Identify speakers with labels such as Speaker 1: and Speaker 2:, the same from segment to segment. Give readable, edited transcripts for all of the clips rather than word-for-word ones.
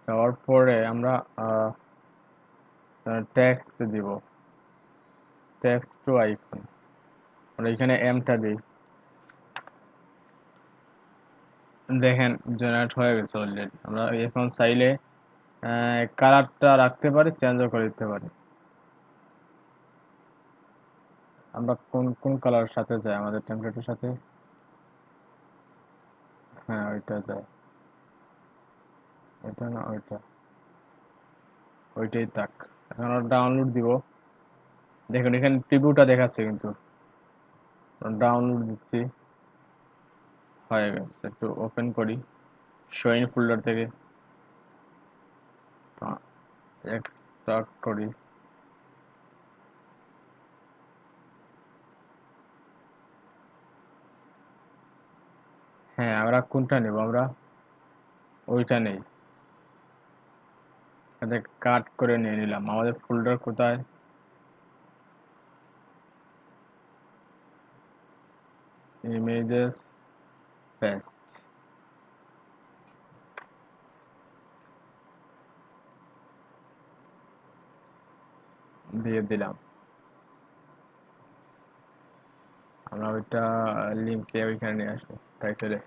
Speaker 1: দেওয়ার পরে আমরা টেক্সট দিব, টেক্সট টু আইকন। আমরা এখানে এমটা দিই, দেখেন জেনারেট হয়ে গেছে অলরেডি। আমরা এখন চাইলে কালারটা রাখতে পারি, চেঞ্জও করে দিতে পারি। আমরা কোন কোন কালারের সাথে যায় আমাদের টেমপ্লেটের সাথে? হ্যাঁ ওইটা যায়, এটা না ওইটা, ওইটাই থাক। এখন আমরা ডাউনলোড দিব। দেখুন এখানে প্রিভিউটা দেখাচ্ছে, কিন্তু ডাউনলোড দিচ্ছি, হয়ে গেছে। একটু ওপেন করি, শো ইন ফোল্ডার থেকে এক্সট্রাক্ট করি। হ্যাঁ আমরা কোনটা নেব? আমরা ওইটা নেই, এটা কাট করে নিয়ে নিলাম। আমাদের ফোল্ডার কোথায়? ইমেজেস, পেস্ট, দিয়ে দিলাম। আমরা ওইটা লিঙ্কে ওইখানে নিয়ে আসবো, টাইটেলে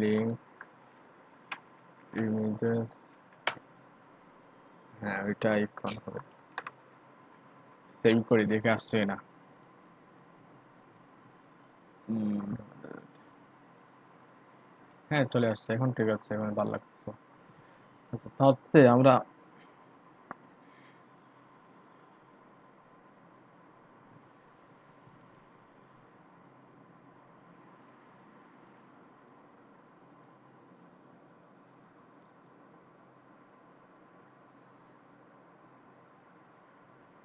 Speaker 1: লিঙ্ক ইমেজেস। হ্যাঁ ওইটা আইকন হবে। সেভ করি, দেখে আসছে না। হ্যাঁ চলে আসছে এখন, ঠিক আছে, এখন ভালো লাগছে। আচ্ছা, তা হচ্ছে আমরা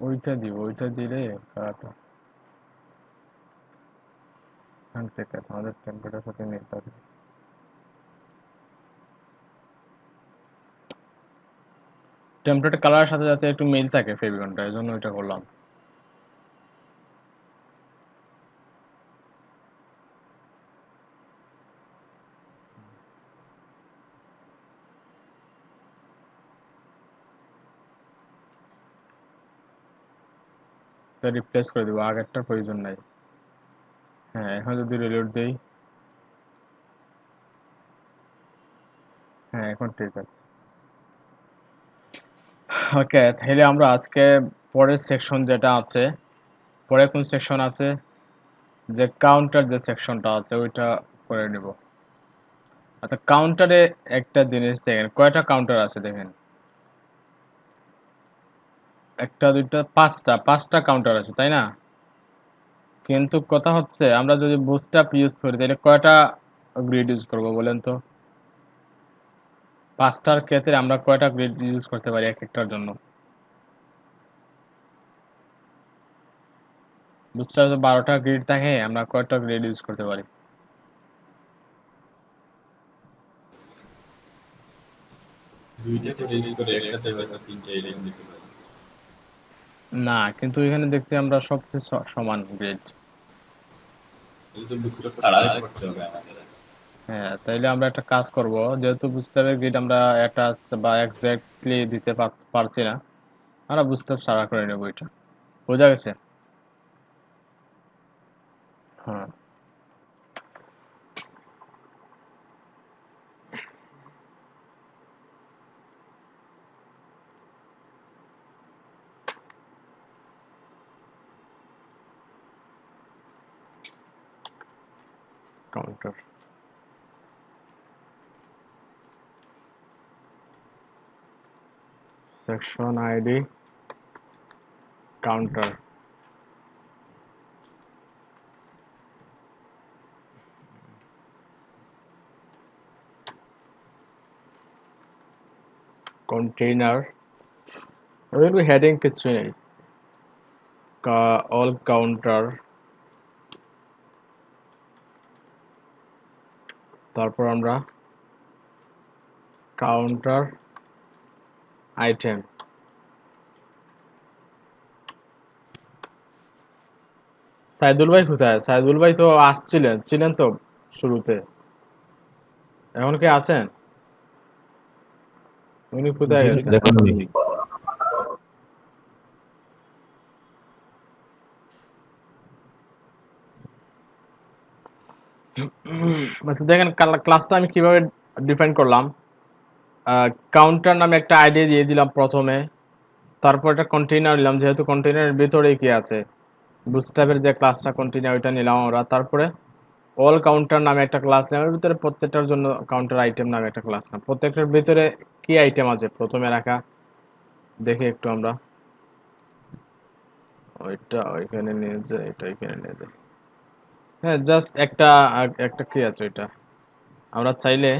Speaker 1: ওইটা দিব, ওইটা দিলে কারাটা এখান থেকে আমাদের টেম্পলেটের সাথে মিল থাকবে। টেম্পলেট কালারের সাথে যাতে একটু মিল থাকে ফেভিকনটা, এই জন্য ওইটা করলাম। এটা রিপ্লেস করে দেবো, আগেরটার প্রয়োজন নাই। হ্যাঁ এখন যদি রিলোড দেই, হ্যাঁ এখন ঠিক আছে। ওকে, তাহলে আমরা আজকে পরের সেকশন যেটা আছে, পরে কোন সেকশন আছে, যে কাউন্টার যে সেকশনটা আছে ওইটা করে নিব। আচ্ছা কাউন্টারে একটা জিনিস দেখেন, কয়টা কাউন্টার আছে দেখেন, একটা দুইটা পাঁচটা, পাঁচটা কাউন্টার আছে তাই না? কিন্তু কথা হচ্ছে আমরা যদি বুটস্ট্র্যাপ ইউজ করি তাহলে কয়টা গ্রিড ইউজ করব বলেন তো? পাঁচটার ক্ষেত্রে আমরা কয়টা গ্রিড ইউজ করতে পারি এক একটার জন্য? বুটস্ট্র্যাপ 12টা গ্রিড থাকে, আমরা কয়টা গ্রিড ইউজ করতে পারি?
Speaker 2: দুইটা করে ইউজ করে একটাতে হয়তো তিনটা এরকম দিতে পারি।
Speaker 1: না, কিন্তু এখানে দেখতে আমরা সব সমান গ্রিড।
Speaker 2: এই তো বুস্টার ছাড়াই করতে হবে আমাদের।
Speaker 1: হ্যাঁ তাইলে আমরা একটা কাজ করব, যেহেতু বুটস্ট্র্যাপের গ্রিড আমরা অ্যাটাচ বা এক্স্যাক্টলি দিতে পারছি না, আমরা বুটস্ট্র্যাপ ছাড়া করে নেব এটা। বোঝা গেছে? হ্যাঁ counter, section ID, counter, container, ওগুলো হেডিং কিছু নেই, অল কাউন্টার, তারপর আমরা কাউন্টার আইটেম। সাইদুল ভাই কোথায়? সাইদুল ভাই তো ছিলেন তো শুরুতে, এখন কি আছেন? উনি কোথায়
Speaker 2: জি
Speaker 1: গেছে?
Speaker 2: দেখুন
Speaker 1: আচ্ছা দেখেন ক্লাসটা আমি কিভাবে ডিফাইন করলাম। কাউন্টার নামে একটা আইডি দিয়ে দিলাম প্রথমে, তারপর একটা কন্টেইনার নিলাম, যেহেতু কন্টেইনারের ভিতরে কি আছে, বুটস্ট্র্যাপের যে ক্লাসটা কন্টেইনার ওইটা নিলাম আমরা। তারপরে অল কাউন্টার নামে একটা ক্লাস নিলাম, এর ভিতরে প্রত্যেকটার জন্য কাউন্টার আইটেম নামে একটা ক্লাস নিলাম। প্রত্যেকটার ভিতরে কি আইটেম আছে প্রথমে রাখা দেখি একটু আমরা। ওইটা ওইখানে নিয়ে যাই, এটা এখানে নিয়ে যাই। হ্যাঁ, জাস্ট একটা একটা কি আছে ওইটা আমরা চাইলে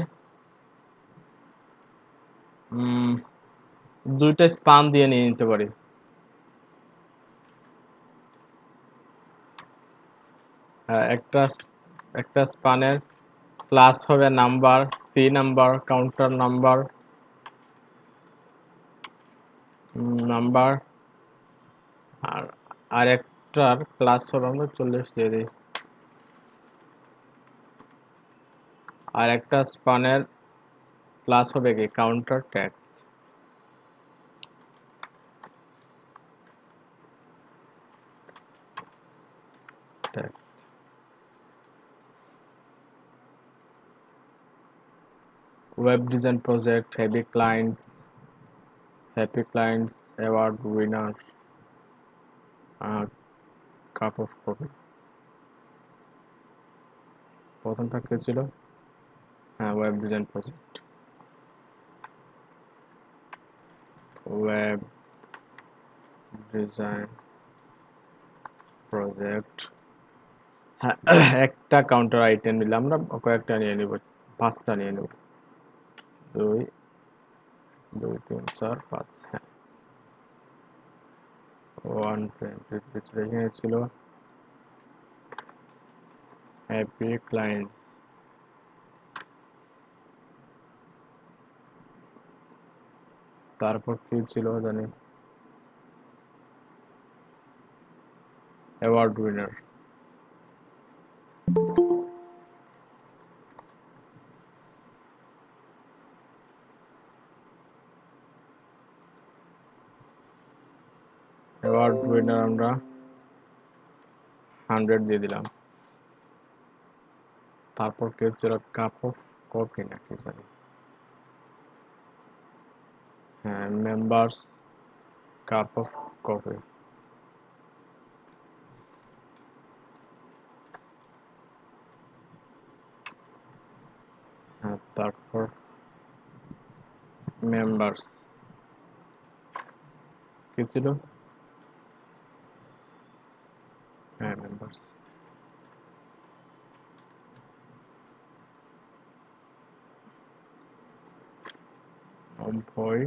Speaker 1: উম, দুইটা স্পান দিয়ে নিয়ে নিতে পারি। হ্যাঁ, একটা একটা স্পানের ক্লাস হবে number, C number, counter number, number, আর আরেকটার ক্লাস হবে, আমরা 40 দিয়ে দিই। আর একটা স্পানের ক্লাস হবে কি counter text. Text web design project, happy clients, award winner, cup of coffee. প্রথমটা কি ছিল? হ্যাঁ, web design project, web design project. হ্যাঁ, একটা কাউন্টার আইটেম নিলাম, আমরা কয়েকটা নিয়ে নিব, 5টা নিয়ে নেব। 2 2 3 4 5। হ্যাঁ, 120 ভিতরে এখানে ছিল হ্যাপি ক্লায়েন্ট। তারপর কি ছিল জানি, অ্যাওয়ার্ড উইনার। অ্যাওয়ার্ড উইনার আমরা 100 দিয়ে দিলাম। তারপর কি ছিল কাপ অফ কফি নাকি জানি। হ্যাঁ, মেম্বার্স কাপ অফ কফি। হ্যাঁ, তারপর মেম্বার্স কি ছিল? হ্যাঁ, মেম্বার্স। এমপ্লয়ি,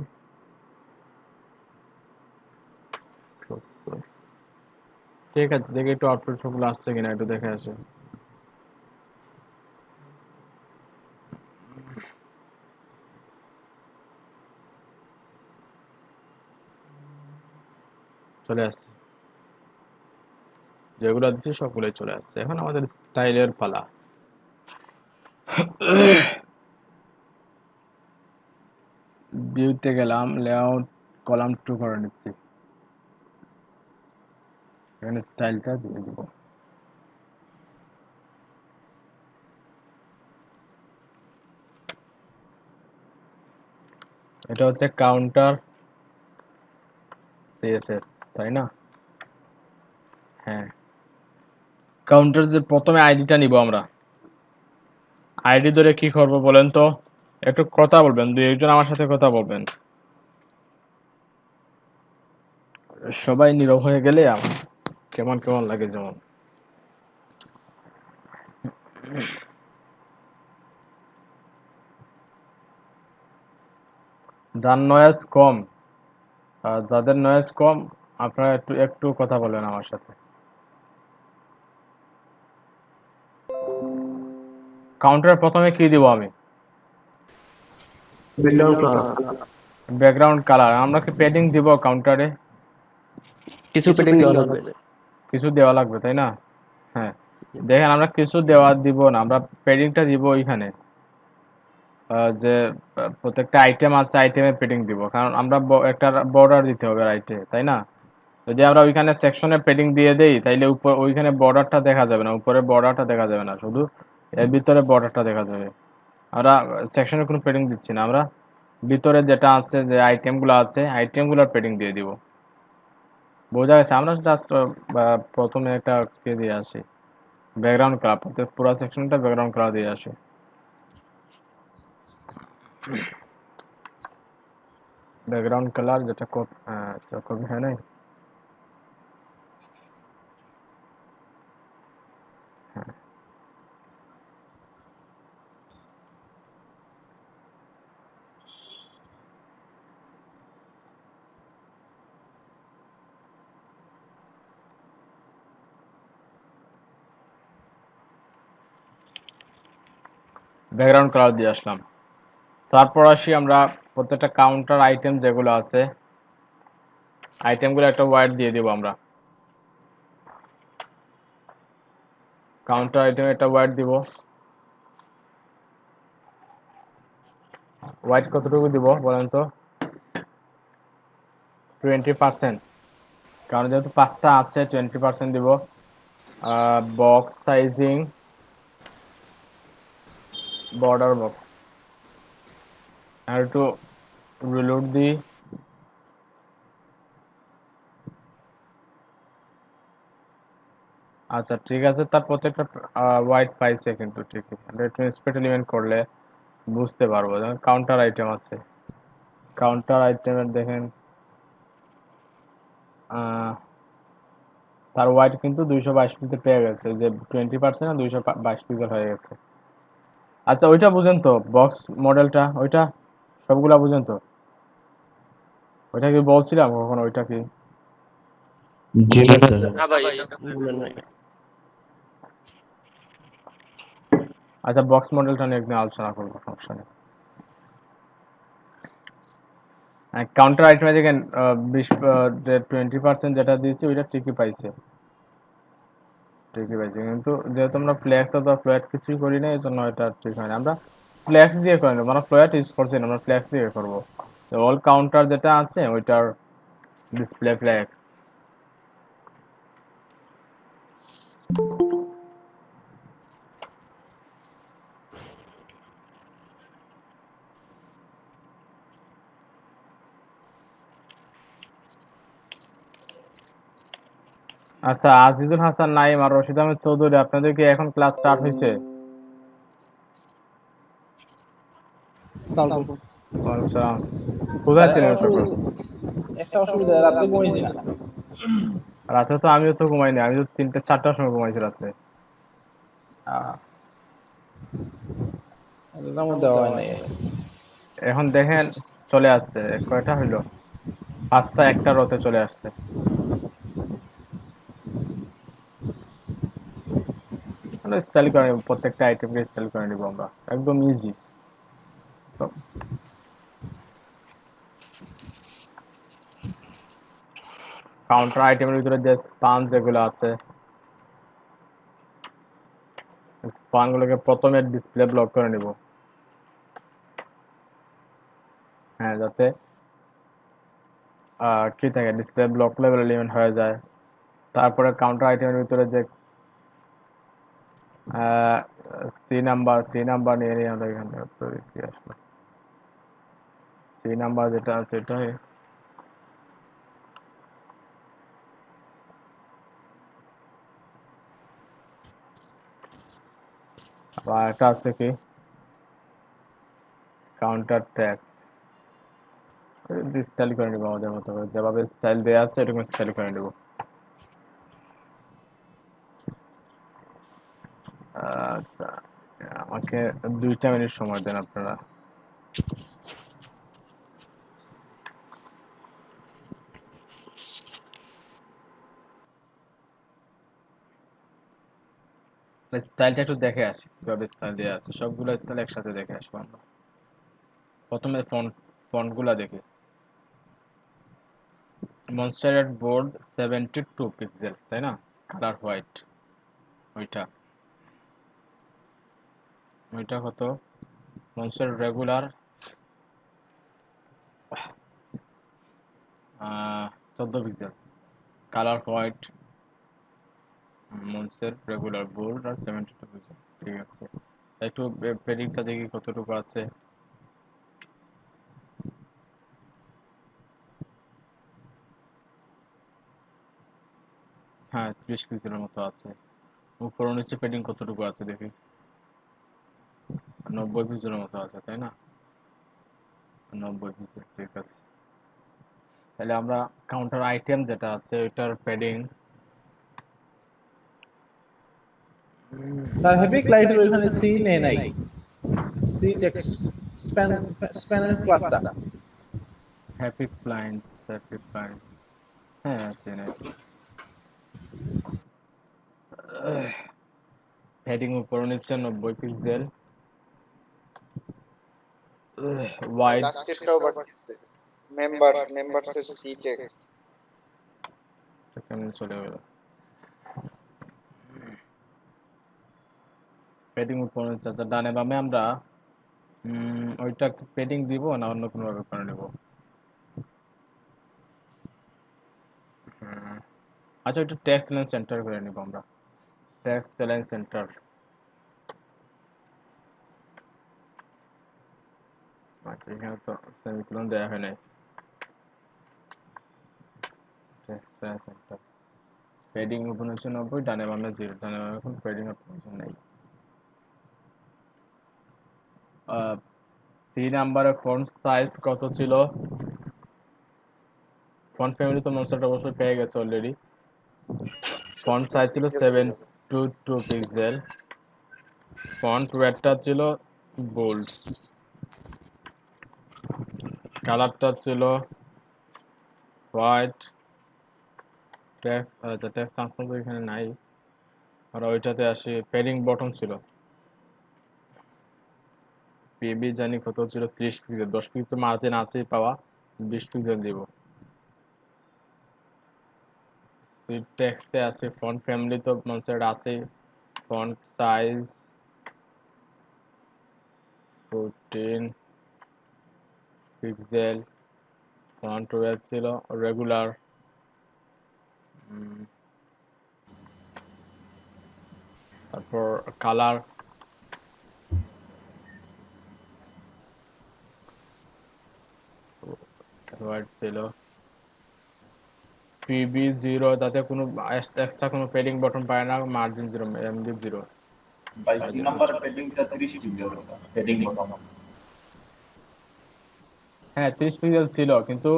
Speaker 1: ঠিক আছে, দেখি একটু আউটপুট সবগুলো আসছে কিনা একটু দেখে আসি। চলে আসছে, যেগুলো দিচ্ছি সবগুলোই চলে আসছে। এখন আমাদের স্টাইলের পালা। ভিউতে গেলাম, লেআউট কলাম 2 করে নিচ্ছি। এখানে স্টাইলটা দিয়ে দিব। এটা হচ্ছে কাউন্টার সিএসএস, তাই না? হ্যাঁ, কাউন্টার যে প্রথমে আইডিটা নিব আমরা, আইডি ধরে কি করব বলেন তো? একটু কথা বলবেন, দুই একজন আমার সাথে কথা বলবেন। সবাই নীরব হয়ে গেলে আমার কেমন কেমন লাগে, যেমন যার নয়েজ কম, যাদের নয়েজ কম, আপনারা একটু একটু কথা বলবেন আমার সাথে। কাউন্টারের প্রথমে কি দিব আমি?
Speaker 3: Background colour
Speaker 1: background colour. আমরা কি প্যাডিং দিব কাউন্টারে?
Speaker 3: কিছু প্যাডিং দেওয়া লাগবে।
Speaker 1: কিছু দেওয়া লাগবে, তাই না? হ্যাঁ, দেখেন আমরা কিছু দেওয়া দিব না, আমরা প্যাডিংটা দিব ওইখানে। যে প্রত্যেকটা আইটেম আছে, আইটেমে পেডিং দিব, কারণ আমরা একটা বর্ডার দিতে হবে রাইটে, তাই না? যদি আমরা ওইখানে সেকশনে পেডিং দিয়ে দেই তাইলে উপর ওইখানে বর্ডারটা দেখা যাবে না, উপরে বর্ডারটা দেখা যাবে না, শুধু এর ভিতরে বর্ডারটা দেখা যাবে। আমরা সেকশনে কোনো পেডিং দিচ্ছি না, আমরা ভিতরে যেটা আছে, যে আইটেমগুলো আছে, আইটেমগুলোর পেডিং দিয়ে দিব। বোঝা গেছে? আমরা জাস্ট প্রথমে একটা কে দিয়ে আসি, ব্যাকগ্রাউন্ড কালার, পুরো সেকশনটা ব্যাকগ্রাউন্ড কালার দিয়ে আসি। ব্যাকগ্রাউন্ড কালার যেটা কপি হয় নাই। ব্যাকগ্রাউন্ড কালার দিয়ে আসলাম। তারপর আসি আমরা প্রত্যেকটা কাউন্টার আইটেম যেগুলো আছে, আইটেমগুলো একটা ওয়াইড দিয়ে দিব আমরা। কাউন্টার আইটেম একটা ওয়াইড দিব। ওয়াইড কতটুকু দিব বলেন তো? 20%, কারণ যেহেতু 5টা আছে 20% দিব। বক্স সাইজিং, বর্ডার বক্স, আর একটু রিলোড দিই। আচ্ছা ঠিক আছে, তার প্রত্যেকটা ওয়াইড পাইছে কিন্তু ঠিকই। আমরা একটু স্পেট এলিমেন্ট করলে বুঝতে পারবো। যেমন কাউন্টার আইটেম আছে, কাউন্টার আইটেমের দেখেন তার ওয়াইড কিন্তু 222 পিক্সেল পেয়ে গেছে, যে 20% না 222 পিক্সেল হয়ে গেছে। আচ্ছা ওইটা বুঝেন তো, বক্স মডেলটা ওইটা সবগুলা বুঝেন তো? ওইটা কি বলছিলাম কখনো? ওইটা কি?
Speaker 2: জি না স্যার।
Speaker 3: না ভাই, এটা বলেন নাই।
Speaker 1: আচ্ছা বক্স মডেলটা নিয়ে একদিন আলোচনা করবো, সমস্যা নেই। কাউন্টার আইটেমে দেখেন 20% যেটা দিয়েছি ওইটা ঠিকই পাইছে, ঠিকই পাইছে, কিন্তু যেহেতু আমরা ফ্ল্যাক্স অথবা ফ্লোয়াট কিছুই করি না, এই জন্য এটা ঠিক হয় না। আমরা ফ্ল্যাক্স দিয়ে করি না, আমরা ফ্লোয়াট ইউজ করছি না, আমরা ফ্ল্যাক্স দিয়ে করবো। অল কাউন্টার যেটা আছে ওইটার ডিসপ্লে ফ্ল্যাক্স। আচ্ছা আজিজুল হাসান নাইম আর রশিদ আহমেদ চৌধুরী, আপনাদের কি এখন ক্লাস স্টার্ট হয়েছে?
Speaker 4: সালাম।
Speaker 1: ওয়ালাইকুম সালাম। কোথায়
Speaker 4: স্যার
Speaker 1: ছিলেন এতক্ষণ?
Speaker 4: একটা অসুবিধা, রাত্রে ঘুমাইছি না।
Speaker 1: রাতে তো আমিও তো ঘুমাইনি, আমি তো 3টা 4টার সময় ঘুমাইছি রাত্রে।
Speaker 4: এটার মধ্যে হয় নাই।
Speaker 1: এখন দেখেন চলে আসছে, কয়টা হইলো? 5টা 1টা রতে চলে আসছে। মানে স্টাইল করে নিব, প্রত্যেকটা আইটেমকে স্টাইল করে নিব আমরা, একদম ইজি। তো কাউন্টার আইটেমের ভিতরে যে স্পান যেগুলো আছে, স্পানগুলোকে প্রথমে ডিসপ্লে ব্লক করে নিব। হ্যাঁ, যাতে কি থাকে, ডিসপ্লে ব্লক লেভেল এলিমেন্ট হয়ে যায়। তারপরে কাউন্টার আইটেমের ভিতরে যে সি নাম্বার নিয়ে নিই আমরা এখান থেকে, তো কি আসলো সি নাম্বার যেটা আছে এটাই। আবার একটা আছে কি, কাউন্টার ট্যাক্স। স্টাইল করে নিবো আমাদের মতো করে, যেভাবে স্টাইল দেওয়া আছে এরকম স্টাইল করে নিবো। আচ্ছা, আমাকে 2টা মিনিট সময় দেন আপনারা। স্টাইলটা একটু দেখে আসি, কিভাবে স্টাইল দেওয়া আছে, সবগুলো স্টাইল একসাথে দেখে আসবো আমরা। প্রথমে ফন্টগুলা দেখি। মনস্টারের বোর্ড 72 পিক্সেল, তাই না? কালার হোয়াইট, ওইটা ওইটা কত? ফন্টসের রেগুলার 14 পিক্সেল, কালার হোয়াইট, মন্সের রেগুলার বোল্ড আর 72 পিক্সেল। ঠিক আছে, একটু পেডিংটা দেখি কতটুকু আছে। হ্যাঁ, 30 পিক্সেলের মতো আছে। উপর নিচে পেডিং কতটুকু আছে দেখি। 90 পিক্সেলের মতো আছে, তাই না? 90 পিক্সেল, ঠিক আছে। তাহলে আমরা কাউন্টার আইটেম যেটা আছে ওইটার পেডিং
Speaker 4: স্যার হ্যাপি ক্লাইন্টের ওইখানে সি নেই নাই, সি টেক্সট স্প্যান স্প্যানের ক্লাসটা।
Speaker 1: হ্যাপি ক্লায়েন্ট, হ্যাঁ আছে না। হেডিং উপর নিচে 90 পিক্সেল, ওয়াইড
Speaker 5: লাস্টেরটাও বাকি আছে, মেম্বারসের সি টেক্সট।
Speaker 1: কেমন চলে গেল। পেডিং উপর নিচে আছে, ডানে বামে আমরা ওইটা পেডিং দিব না অন্য কোনো ভাবে করে নেব? আচ্ছা, ওইটা টেক্সট লাইন সেন্টার করে নিব আমরা। টেক্সট লাইন সেন্টার, আচ্ছা এখানে তো সেমিকোলন দেওয়া হয় নাই। টেক্সট লাইন সেন্টার, পেডিং উপর নিচে 90, ডানে বামে 0, ডানে বামে এখন পেডিং এর প্রয়োজন নেই। সি নাম্বারে ফন্ট সাইজ কত ছিল? ফন্ট ফ্যামিলি তো মোস্ট অবশ্যই পেয়ে গেছে অলরেডি। ফন্ট সাইজ ছিল 722 পিক্সেল। ফন্ট ওয়েটটা ছিল বোল্ড, কালারটা ছিল হোয়াইট। টেক্সট, আচ্ছা টেক্সট ট্রান্সফার এখানে নাই, আর ওইটাতে আসি পেডিং বটন ছিল। পিবি জানি কত ছিল, 30 পিক্সেল। 10 পিক্সেল মার্জিন আছেই পাওয়া, 20 পিক্সেল দিব। টেক্সটে আছে ফন্ট ফ্যামিলি তো মনসেট আছে। Font size 14 pixel. Font weight ছিল রেগুলার। তারপর কালার হোয়াইট ছিল। পিবি 0, তাতে কোনো এক্সট্রা কোনো পেডিং বটন পায় না, margin 0, MD 0।
Speaker 6: By C number পেডিংটা 30 পিক্সেল পেডিং বটন।
Speaker 1: হ্যাঁ 30 পিক্সেল ছিল, কিন্তু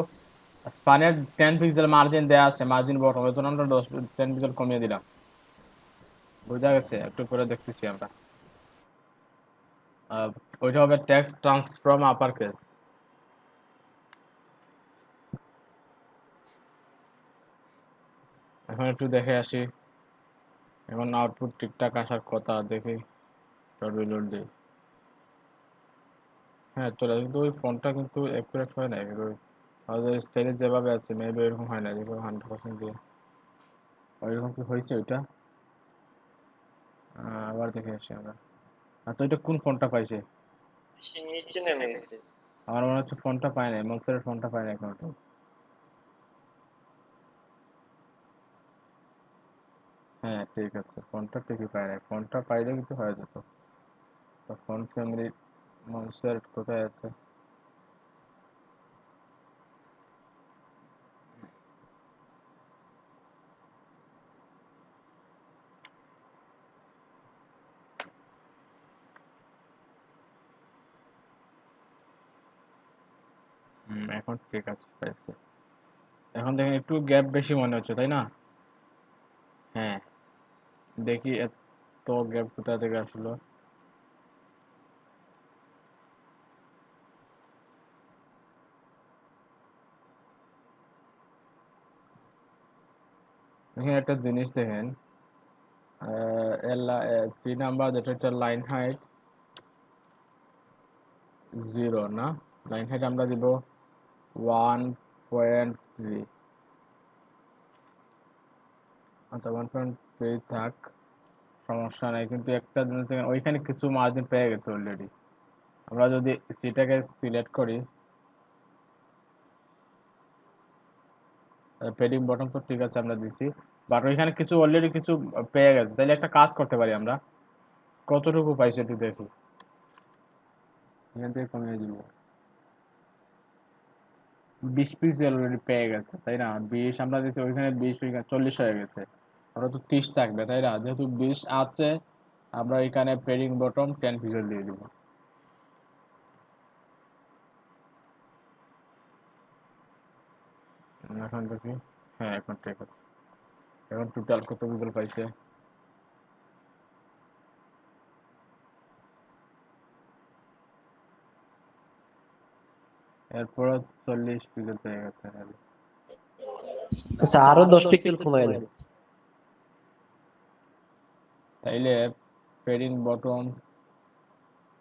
Speaker 1: স্পানের 10 পিক্সেল মার্জিন দেয়া আছে, মার্জিন বটন, ওই জন্য আমরা 10 পিক্সেল কমিয়ে দিলাম। বোঝা গেছে? একটু করে দেখতেছি আমরা। ওইটা হবে টেক্সট ট্রান্সফর্ম আপার কেস। এখন একটু দেখে আসি, এখন আউটপুট ঠিকঠাক আসার কথা, দেখি রিলোড দিই। হ্যাঁ চলে, কিন্তু ওই ফোনটা কিন্তু অ্যাকুরেট হয় না, আমাদের স্টাইলে যেভাবে আছে মেবি এরকম হয় না, যেরকম 100% দিয়ে। ওইরকম কি হয়েছে ওইটা? আবার দেখে আসি আমরা। আচ্ছা ওইটা কোন ফোনটা পাইছে?
Speaker 5: সে নিচে নেমে গেছে।
Speaker 1: আমার মনে হচ্ছে ফোনটা পায় না, মনসেরের ফোনটা পায় না এখন। হ্যাঁ ঠিক আছে, ফোনটা ঠিকই পায় না, ফোনটা পাইলে কিন্তু হয়ে যেত। তো ফোন ফ্যামিলি মনসের কোথায় আছে? এখন ঠিক আছে, পাইছে। এখন দেখেন একটু গ্যাপ বেশি মনে হচ্ছে, তাই না? হ্যাঁ, দেখি এত গ্যাপ কোথা থেকে আসলো। এখানে একটা জিনিস দেখেন, সি নাম্বার যেটা, একটা লাইন হাইট 0 না, লাইন হাইট আমরা দিব 1.3। আচ্ছা 1.3 থাক, সমস্যা নাই, কিন্তু একটা জিনিস দেখেন ওইখানে কিছু মার্জিন পেয়ে গেছে অলরেডি। আমরা যদি সিটাকে সিলেক্ট করি, পেডিং বটম তো ঠিক আছে আমরা দিছি, বাট ওইখানে কিছু অলরেডি কিছু পেয়ে গেছে। তাহলে একটা কাজ করতে পারি আমরা, কতটুকু পাইছে একটু দেখি। এখান থেকে কমিয়ে দিব, 20 পিক্সেল অলরেডি পেয়ে গেছে, তাই না? 20 আমরা দিচ্ছি, ওইখানে 20, ওইখানে 40 হয়ে গেছে। ওটা তো 30 থাকবে, তাই না? যেহেতু 20 আছে, আমরা এখানে পেডিং বটম 10 পিক্সেল দিয়ে দিব। এখন দেখি, হ্যাঁ এখন ঠিক আছে। এখন টোটাল কত পিক্সেল পাইছে? এরপর 40 পিক্সেল পেয়ে গেছে।
Speaker 3: আচ্ছা আরো 10 পিক্সেল কমায় দেন।
Speaker 1: তাইলে পেডিং বটম,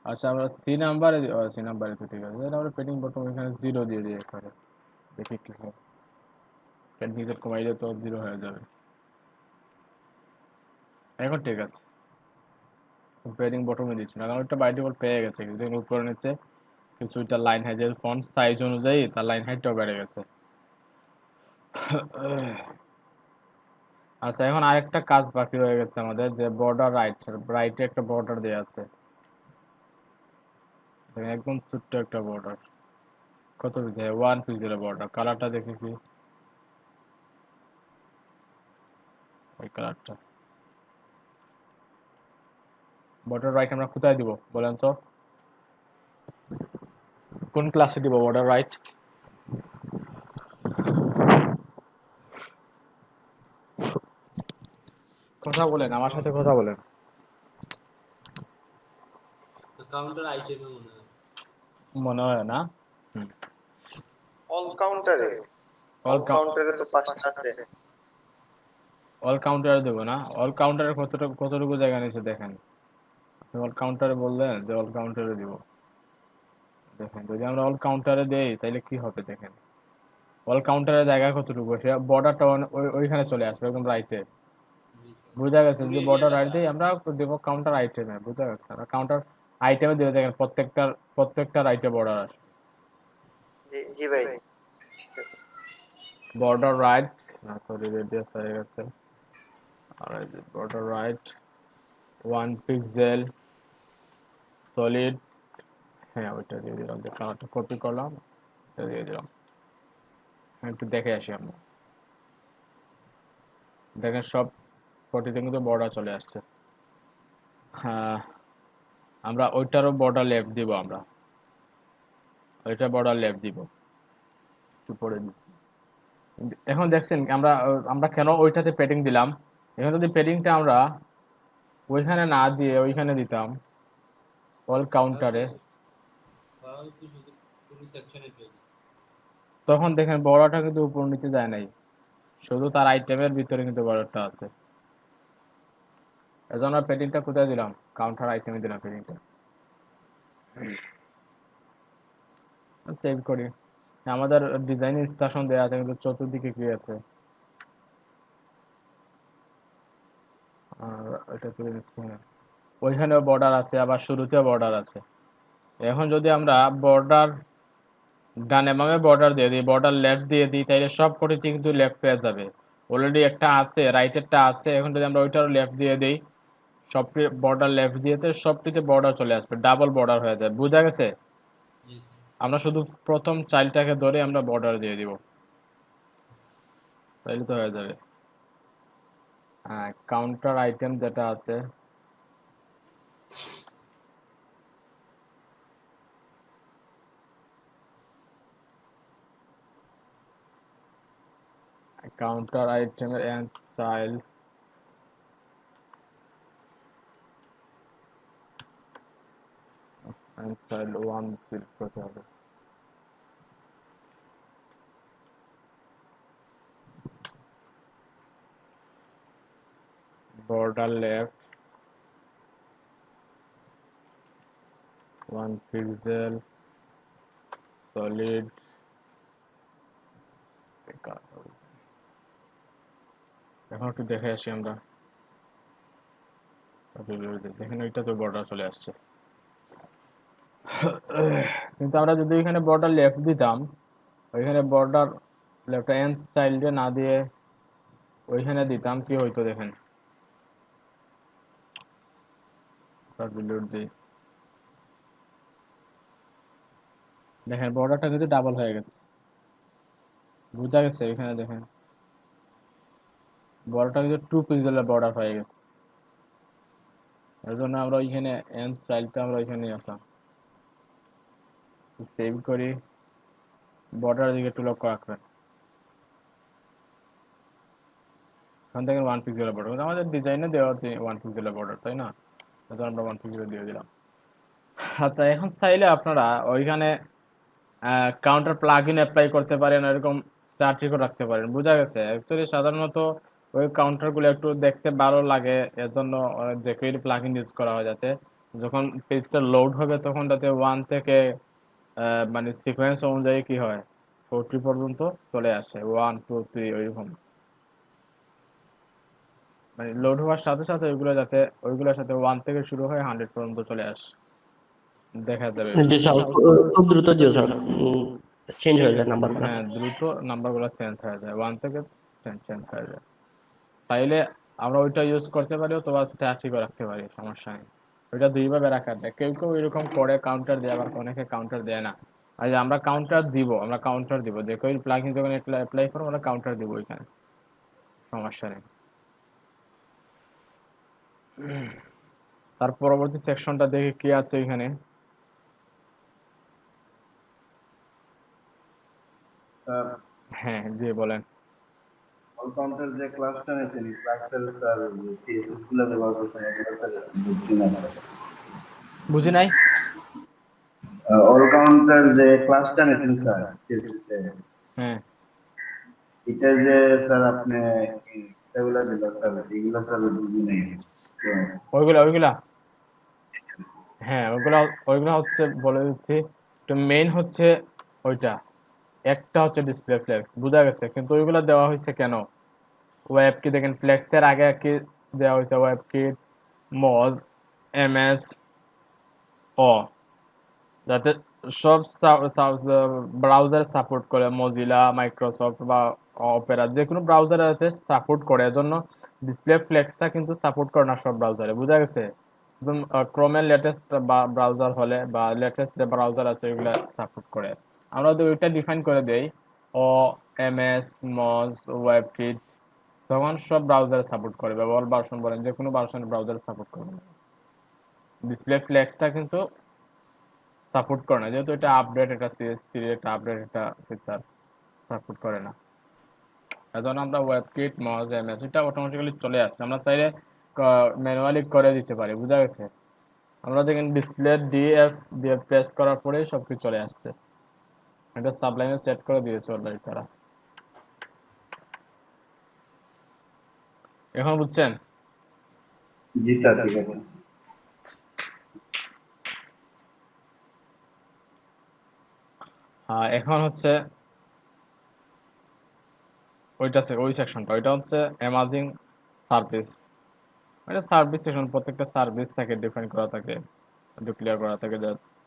Speaker 1: আচ্ছা আমরা সি নাম্বারে তো ঠিক আছে, তাহলে আমরা পেডিং বটম এখানে 0 দিয়ে দিই একবারে, দেখি কি হয়। 10 পিক্সেল কমাইলে তো 0 হয়ে যাবে। এখন ঠিক আছে, পেডিং বটমে দিচ্ছি না, কারণ ওটা বাই ডিফল্ট পেয়ে গেছে। কিন্তু উপরে নিচে কিছুটা লাইন হাইট, ফন্ট সাইজ অনুযায়ী তার লাইন হাইটটাও বেড়ে গেছে। আচ্ছা এখন আরেকটা কাজ বাকি রয়ে গেছে আমাদের, যে বর্ডার রাইটে একটা বর্ডার দেওয়া আছে, দেখেন একদম ছোট্ট একটা বর্ডার। কত পিক্সেল? 1 পিক্সেলের বর্ডার। কালারটা দেখি কি, ওই কালারটা। বর্ডার রাইট আমরা কোথায় দিব বলেন তো? কোন ক্লাসে দিব বর্ডার রাইট? কথা বলেন, আমার সাথে কথা বলেন।
Speaker 7: কাউন্টার আইটেমে মনে হয়।
Speaker 1: মনে হয় না।
Speaker 5: অল কাউন্টারে,
Speaker 1: অল
Speaker 5: অল কাউন্টারে তো 5টা আছে।
Speaker 1: অল কাউন্টারে দেবো না? অল কাউন্টারে কতটুকু জায়গা নিয়েছে দেখেন। অল কাউন্টারে বললেন যে অল কাউন্টারে দিব, দেখেন যদি আমরা অল কাউন্টারে দেই তাহলে কি হবে দেখেন। অল কাউন্টারের জায়গা কতটুকু, সে বর্ডারটা ওইখানে চলে আসবে একদম রাইটে। বুঝা গেছে? যদি বর্ডার রাইট দিই আমরা দেবো কাউন্টার আইটেমে, বুঝা গেছে? আমরা কাউন্টার আইটেমে দিলে দেখেন প্রত্যেকটা রাইটে বর্ডার আসে।
Speaker 5: জি ভাই, ঠিক আছে।
Speaker 1: বর্ডার রাইট, সরি রেডিয়াস হয়ে গেছে। আর বর্ডার রাইট 1 পিক্সেল সলিড, হ্যাঁ ওইটা দিয়ে দিলাম, যে কালারটা কপি করলাম এটা দিয়ে দিলাম। একটু দেখে আসি আমরা, দেখেন সব পটিতে কিন্তু বর্ডার চলে আসছে। হ্যাঁ আমরা ওইটারও বর্ডার লেফট দিব, আমরা ওইটা বর্ডার লেফট দিব, একটু পরে দিচ্ছি। এখন দেখছেন আমরা আমরা কেন ওইটাতে পেডিং দিলাম? এখন যদি পেডিংটা আমরা ওইখানে না দিয়ে ওইখানে দিতাম অল কাউন্টারে,
Speaker 7: তাহলে তো শুধু পুরো সেকশনে পেয়ে যাবে।
Speaker 1: তখন দেখেন বর্ডারটা কিন্তু উপর নিচে যায় নাই, শুধু তার আইটেমের ভিতরে কিন্তু বর্ডারটা আছে। এজন্য আমরা পেডিংটা কোথায় দিলাম? কাউন্টার আইটেমে দিলাম পেডিংটা। সেভ করি। আমাদের ডিজাইন ইনস্ট্রাকশন দেওয়া আছে, কিন্তু চতুর্দিকে কি আছে? আর এটা তুলে নিচ্ছি না, ওইখানেও বর্ডার আছে, আবার শুরুতেও বর্ডার আছে। এখন যদি আমরা বর্ডার ডানে বামে বর্ডার দিয়ে দিই, বর্ডার লেফট দিয়ে দিই, তাহলে সব কটিতে কিন্তু লেফট পেয়ে যাবে। অলরেডি একটা আছে, রাইটেরটা আছে, এখন যদি আমরা ওইটারও লেফট দিয়ে দিই, সব বর্ডার লেফট দিয়েতে সবটিতে বর্ডার চলে আসবে, ডাবল বর্ডার হয়ে যাবে। বুঝা গেছে?
Speaker 7: জি স্যার।
Speaker 1: আমরা শুধু প্রথম চাইল্ডটাকে ধরে আমরা বর্ডার দিয়ে দিব, তাহলে তো হয়ে যাবে। হ্যাঁ কাউন্টার আইটেম যেটা আছে, কাউন্টার আইটেমের end child, end child 1 select করতে হবে। border left 1 pixel solid, এখন একটু দেখে আসি আমরা, দেখেন ওইটা তো বর্ডার চলে আসছে। কিন্তু আমরা যদি এখানে বর্ডার লেফট দিতাম, ওইখানে বর্ডার লেফট এন্ড চাইল্ডে না দিয়ে ওইখানে দিতাম, কি হইতো দেখেন। দেখেন বর্ডারটা কিন্তু ডাবল হয়ে গেছে, বুঝা গেছে? এখানে দেখেন বর্ডারটা কিন্তু 2 পিক্সেলের বর্ডার হয়ে গেছে। এর জন্য আমরা ওইখানে এন্ড চাইল্ডটা আমরা ওইখানে নিয়ে আসলাম। সেভ করি, বর্ডারের দিকে একটু লক্ষ্য রাখবেন। এখান থেকে 1 পিক্সেলের বর্ডার, আমাদের ডিজাইনে দেওয়া হচ্ছে 1 পিক্সেলের বর্ডার, তাই না? এখন আমরা 1 পিক্সেল দিয়ে দিলাম। আচ্ছা, এখন চাইলে আপনারা ওইখানে কাউন্টার প্লাগইন অ্যাপ্লাই করতে পারেন, এরকম চার্টও রাখতে পারেন, বুঝা গেছে? অ্যাকচুয়ালি সাধারণত ওই কাউন্টারগুলো একটু দেখতে ভালো লাগে, এর জন্য জেকুইরি প্লাগইন ইউজ করা হয়, যাতে যখন পেজটা লোড হবে তখন যাতে 1 থেকে মানে সিকোয়েন্স অনুযায়ী কি হয় 40 পর্যন্ত চলে আসে, 1 2 3 ওইরকম, মানে লোড হওয়ার সাথে সাথে ওইগুলোর সাথে 1 থেকে শুরু হয় 100 পর্যন্ত চলে আসে, দেখা যাবে।
Speaker 3: জি স্যার, খুব দ্রুত দিও স্যার, চেঞ্জ হয়ে যায় নাম্বার।
Speaker 1: হ্যাঁ, দ্রুত নাম্বারগুলো চেঞ্জ হয়ে যায়, 1 থেকে চেঞ্জ হয়ে যায়। তাইলে আমরা ওইটা ইউজ করতে পারি, অথবা স্ট্যাটিকও রাখতে পারি, সমস্যা নেই। ওইটা দুইভাবে রাখা যায়, কেউ কেউ এরকম করে কাউন্টার দেয়, আবার অনেকে কাউন্টার দেয় না। আর যে আমরা কাউন্টার দিব, যে কেউ প্লাগইন যখন অ্যাপ্লাই করবো আমরা কাউন্টার দিব ওইখানে, সমস্যা নেই। তার পরবর্তী সেকশনটা দেখে কি আছে ওইখানে। হ্যাঁ জি বলেন।
Speaker 6: অল কাউন্টার যে ক্লাসটা নিয়েছেন, ক্লাসের স্যার সিএসএস গুলো ব্যবহার করছেন, এগুলো স্যার বুঝছি না।
Speaker 1: বুঝি নাই।
Speaker 6: অল কাউন্টার যে ক্লাসটা নিয়েছেন স্যার সিএসএস,
Speaker 1: হ্যাঁ,
Speaker 6: এটা যে স্যার আপনি এগুলো দিল স্যার, এগুলো স্যার বুঝি নাই।
Speaker 1: ওইগুলা হ্যাঁ, ওইগুলা হচ্ছে বলে দিচ্ছি। তো মেইন হচ্ছে ওইটা, একটা হচ্ছে ডিসপ্লে ফ্লেক্স, বুঝা গেছে? কিন্তু ওইগুলো দেওয়া হয়েছে কেন? ওয়েব কি দেখেন, ফ্লেক্সের আগে কি দেওয়া হয়েছে? ওয়েব কিট, মজ, এমএস, ও, যাতে সব ব্রাউজার সাপোর্ট করে, মজিলা, মাইক্রোসফট বা অপেরা, যে কোনো ব্রাউজারে যাতে সাপোর্ট করে। এজন্য ডিসপ্লে ফ্লেক্সটা কিন্তু সাপোর্ট করে না সব ব্রাউজারে, বুঝা গেছে? একদম ক্রোমের লেটেস্ট ব্রাউজার হলে বা লেটেস্ট যে ব্রাউজার আছে ওইগুলা সাপোর্ট করে। আমরা যদি ওইটা ডিফাইন করে দেই, ও, এমএস, মজ, ওয়েব কিট, তখন সব ব্রাউজারে সাপোর্ট করবে, অল ভার্সন বলেন, যে কোনো ভার্সন ব্রাউজারে সাপোর্ট করবে। ডিসপ্লে ফ্লেক্সটা কিন্তু সাপোর্ট করে না, যেহেতু এটা আপডেট, এটা সিরিয়াস আপডেট, এটা ফিচার সাপোর্ট করে না। এজন্য আমরা ওয়েবকিট, মজ, এমএস এটা অটোমেটিক্যালি চলে আসছে, আমরা চাইলে ম্যানুয়ালি করে দিতে পারি, বুঝা গেছে? আমরা দেখেন ডিসপ্লে ডিএফ দিয়ে প্রেস করার পরেই সবকিছু চলে আসছে, এটা সাবলাইনে সেট করে দিয়েছে অলরেডি তারা। এখন বুঝছেন?
Speaker 6: জি স্যার, ঠিক আছে।
Speaker 1: হ্যাঁ, এখন হচ্ছে ওই সেকশনটা, ওইটা হচ্ছে অ্যামাজিং সার্ভিস। এটা সার্ভিস সেকশন, প্রত্যেকটা সার্ভিস থাকে ডিফাইন করা থাকে, ডিক্লেয়ার করা থাকে,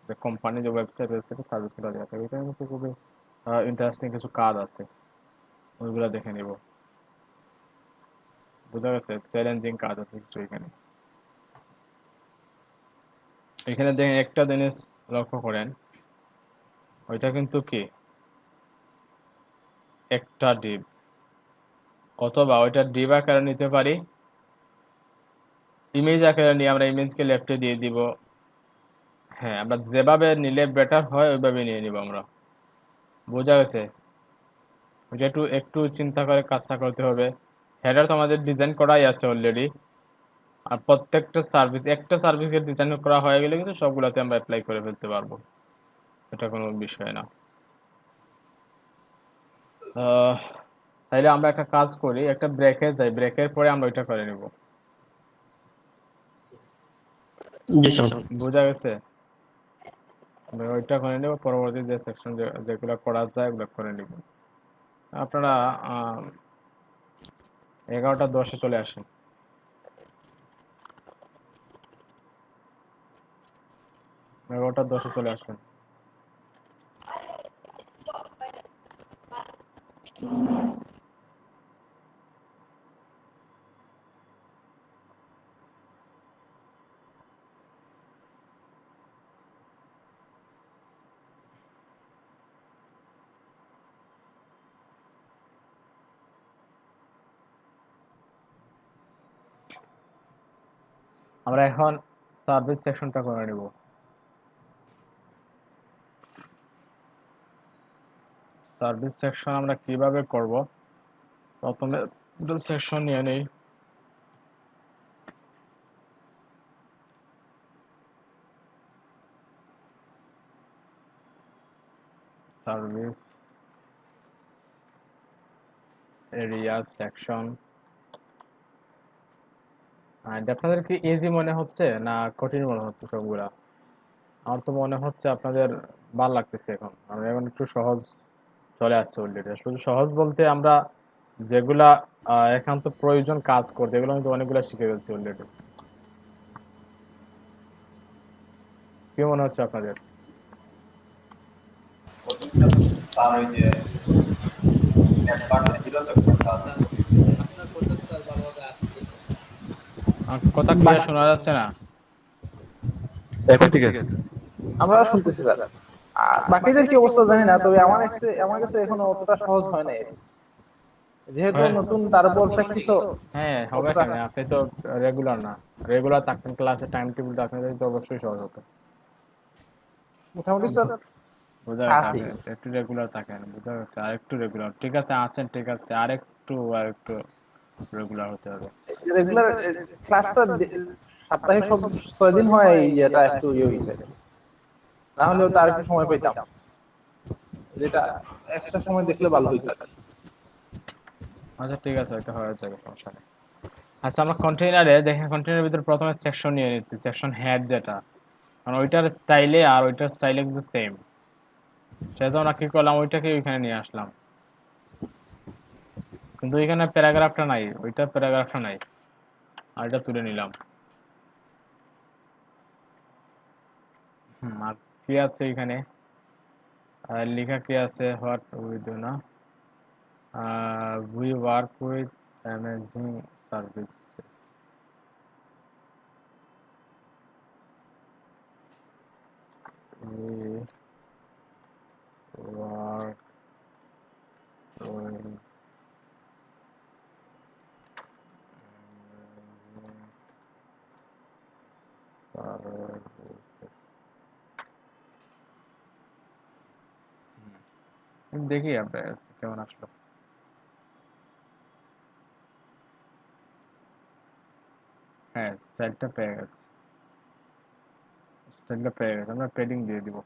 Speaker 1: যে কোম্পানি যে ওয়েবসাইটে সার্ভিসগুলো দেওয়া থাকে। এটা কিন্তু খুবই ইন্টারেস্টিং কিছু কাজ আছে, ওইগুলো দেখে নিব, বুঝা গেছে? চ্যালেঞ্জিং কাজ আছে কিছু এখানে। এখানে দেখেন একটা জিনিস লক্ষ্য করেন, ওইটা কিন্তু কি একটা ডিভ, অথবা ওইটা ডিভ আকারে নিতে পারি, ইমেজ আকারে নিয়ে আমরা ইমেজকে লেফটে দিয়ে দিব। হ্যাঁ, আমরা যেভাবে নিলে বেটার হয় ওইভাবে নিয়ে নিব আমরা, বোঝা গেছে? ওইটা একটু চিন্তা করে কাজটা করতে হবে। হেডার তো আমাদের ডিজাইন করাই আছে অলরেডি, আর প্রত্যেকটা একটা সার্ভিসকে ডিজাইন করা হয়ে গেলে কিন্তু সবগুলোতে আমরা অ্যাপ্লাই করে ফেলতে পারবো, এটা কোনো বিষয় না। তাইলে আমরা একটা কাজ করি, একটা ব্রেকে যাই, ব্রেকের পরে আমরা ওইটা করে নিব,
Speaker 3: জি স্যার।
Speaker 1: বোঝা গেছে? আমরা ওইটা করে নেব, পরবর্তী যে সেকশন যেগুলো করা যায় ওগুলো করে নিব। আপনারা 11টা 10-এ চলে আসেন। 11:10 চলে আসবেন। আমরা এখন সার্ভিস সেকশনটা করে নিব। সার্ভিস সেকশন আমরা কিভাবে করব? প্রথমে দুটো সেকশন নিয়ে নেই। Service area section. এটা আপনাদের কি ইজি মনে হচ্ছে না কঠিন মনে হচ্ছে সবগুলা? আমার তো মনে হচ্ছে আপনাদের ভালো লাগতেছে এখন। আমরা এখন একটু সহজ চলে আসছে অলরেডি। শুধু সহজ বলতে আমরা যেগুলা একান্ত প্রয়োজন কাজ করতে, এগুলো কিন্তু অনেকগুলা শিখে গেছি অলরেডি। কি মনে হচ্ছে আপনাদের?
Speaker 6: তার ওই যে ম্যাপ পাঠিয়েছিল তো একটা কাজ।
Speaker 7: স্যার আপনার কথা স্যার ভালোভাবে আসতেছে।
Speaker 1: আমার কথা ক্লিয়ার শোনা যাচ্ছে না?
Speaker 6: এখন ঠিক আছে।
Speaker 4: আমরা শুনতেছি স্যার। আর বাকিদের কি অবস্থা জানি না, তবে আমার কাছে এখনো অতটা সহজ হয় নাই, যেহেতু
Speaker 1: হ্যাঁ
Speaker 4: নতুন তার উপর প্র্যাকটিসও
Speaker 1: হ্যাঁ, হবে
Speaker 4: অতটা।
Speaker 1: কেন? আপনি তো রেগুলার না। রেগুলার থাকতেন ক্লাসে, টাইম টেবিল থাকতেন তো অবশ্যই সহজ হতো।
Speaker 4: মোটামুটি স্যার
Speaker 1: বোঝা গেছে
Speaker 4: আছি।
Speaker 1: আপনি একটু রেগুলার থাকেন, বোঝা গেছে। আর একটু রেগুলার, ঠিক আছে আছেন, ঠিক আছে, আর একটু রেগুলার হতে হবে।
Speaker 4: রেগুলার ক্লাসটা সপ্তাহে সব 6 দিন হয়, এটা একটু ইয়ে হয়েছে, না হলেও তার একটু সময় পেতাম, যেটা এক্সট্রা সময় দেখলে ভালো হইতো আর কি।
Speaker 1: আচ্ছা ঠিক আছে, এটা হয়ে যাবে, সমস্যা নেই। আচ্ছা, আমরা কন্টেইনারে দেখেন, কন্টেইনারের ভিতরে প্রথমে সেকশন নিয়ে নিচ্ছি, সেকশন হেড যেটা, কারণ ওইটার স্টাইলে আর ওইটার স্টাইলে কিন্তু সেম। সেটা আমরা কি করলাম, ওইটাকে ওইখানে নিয়ে আসলাম, কিন্তু ওইখানে প্যারাগ্রাফটা নাই, ওইটার প্যারাগ্রাফটা নাই, আর এটা তুলে নিলাম। আর কি আছে এখানে? আর লেখা কি আছে? হোয়াট উই ডু না, we work with amazing services. We work with amazing services. দেখি আপনার কেমন আসলো। হ্যাঁ, স্টাইলটা পেয়ে গেছে, স্টাইলটা পেয়ে গেছে। আমরা পেডিং দিয়ে দিব।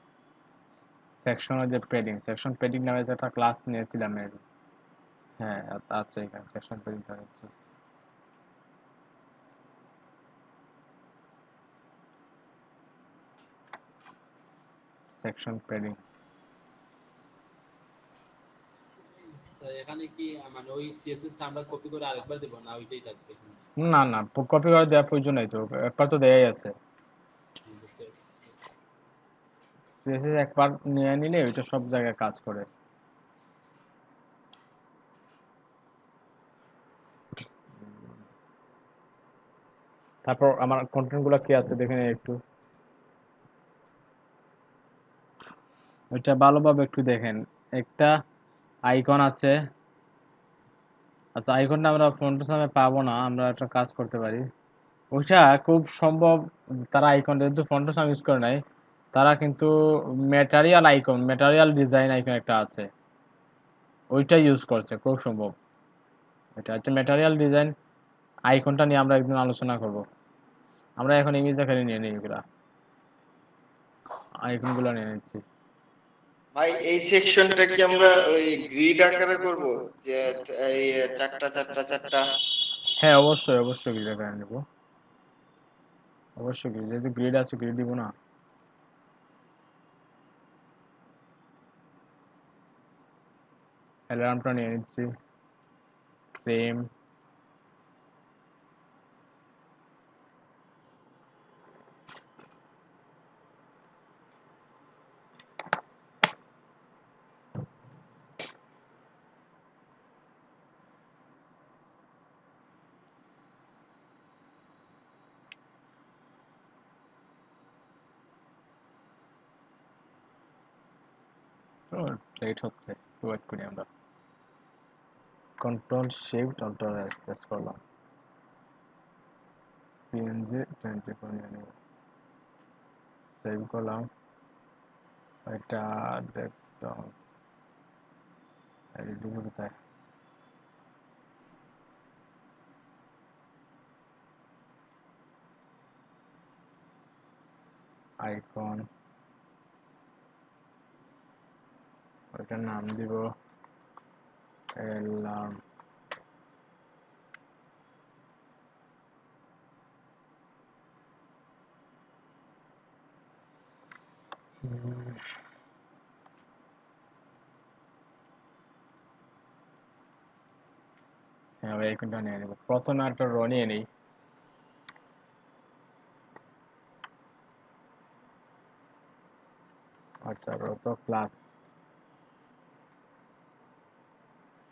Speaker 1: সেকশনের যে পেডিং, সেকশন পেডিং নামে যে একটা ক্লাস নিয়েছিলাম এর। হ্যাঁ, আছে এখানে সেকশন পেডিং আছে। সেকশন পেডিং
Speaker 7: স্যার এখানে কি মানে ওই সিএসএস টা আমরা কপি করে আরেকবার দেব না ওইটাই থাকবে?
Speaker 1: না না, কপি করে দেওয়ার প্রয়োজন নাই তো, একবার তো দেয়াই আছে।
Speaker 7: বুঝতে পারছি।
Speaker 1: সিএসএস একবার নিয়ে নিলে ওইটা সব জায়গায় কাজ করে। তারপর আমার কন্টেন্ট গুলো কি আছে দেখে নিই একটু, ওইটা ভালোভাবে একটু দেখেন। একটা আইকন আছে। আচ্ছা, আইকনটা আমরা ফন্ট নামে পাবো না, আমরা একটা কাজ করতে পারি। ওইটা খুব সম্ভব তারা আইকন যেহেতু ফন্ট নাম ইউজ করে নাই, তারা কিন্তু material icon, material design icon একটা আছে, ওইটা ইউজ করছে খুব সম্ভব। এটা হচ্ছে ম্যাটেরিয়াল ডিজাইন আইকনটা নিয়ে আমরা একদিন আলোচনা করব। আমরা এখন ইমেজ আকারে নিয়ে নিই, এগুলা আইকনগুলো নিয়ে নিচ্ছি।
Speaker 5: ভাই এই সেকশনটা কি আমরা ওই গ্রিড আকারে করব, যে এই চারটা চারটা চারটা?
Speaker 1: হ্যাঁ, অবশ্যই অবশ্যই গ্রিড আকারে নেব, অবশ্যই গ্রিড, যেহেতু গ্রিড আছে গ্রিড দিব না। অ্যালার্মটা নিয়ে নিচ্ছি, সেম। লেট হচ্ছে, ওয়েট করি আমরা। Control shift alter S press করলাম। পিএনজি 24 নিয়ে নেব, সেভ করলাম। এটা ডেস্কটপ এডিটিং কোথায়? আইকন, ওইটার নাম দিব এলাম। হ্যাঁ, আইকনটা নিয়ে নেব। প্রথমে একটা র নিয়ে নিই। আচ্ছা, র তো ক্লাস।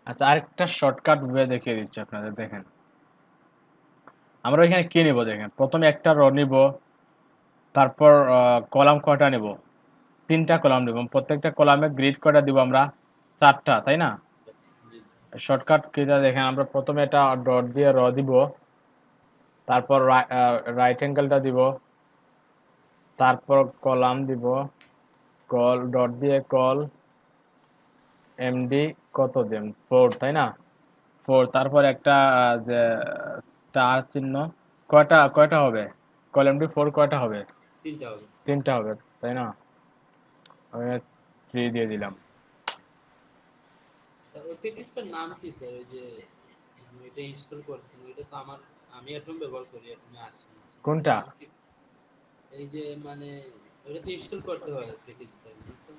Speaker 1: আচ্ছা, আরেকটা শর্টকাট ওয়ে দেখিয়ে দিচ্ছি আপনাদের, দেখেন। আমরা এখানে কি নিব দেখেন, প্রথমে একটা র নিব, তারপর কলাম কয়টা নিব? 3টা কলাম নিব। প্রত্যেকটা কলামে গ্রিড কয়টা দিব আমরা? 4টা, তাই না?
Speaker 7: জি
Speaker 1: শর্টকাট কিটা দেখেন, আমরা প্রথমে এটা ডট দিয়ে র দিব, তারপর রাইট অ্যাঙ্গেলটা দিব, তারপর কলাম দিব, কল ডট দিয়ে কল, এমডি কত দেন 4, তাই না? 4, তারপর একটা যে স্টার চিহ্ন, কয়টা কয়টা হবে? কল এমডি 4 কয়টা হবে?
Speaker 7: 3টা হবে।
Speaker 1: 3টা হবে, তাই না? আমি 3 দিয়ে দিলাম।
Speaker 7: স্যার ওই প্যাকেজটার নাম কি স্যার? ওই যে আমি এটা ইনস্টল করছি, ওইটা তো আমি এখন ব্যবহার করি, এখন আসে না।
Speaker 1: কোনটা?
Speaker 7: নাম কি? এই যে মানে ওটা তো ইনস্টল করতে হয় প্যাকেজটা, না স্যার?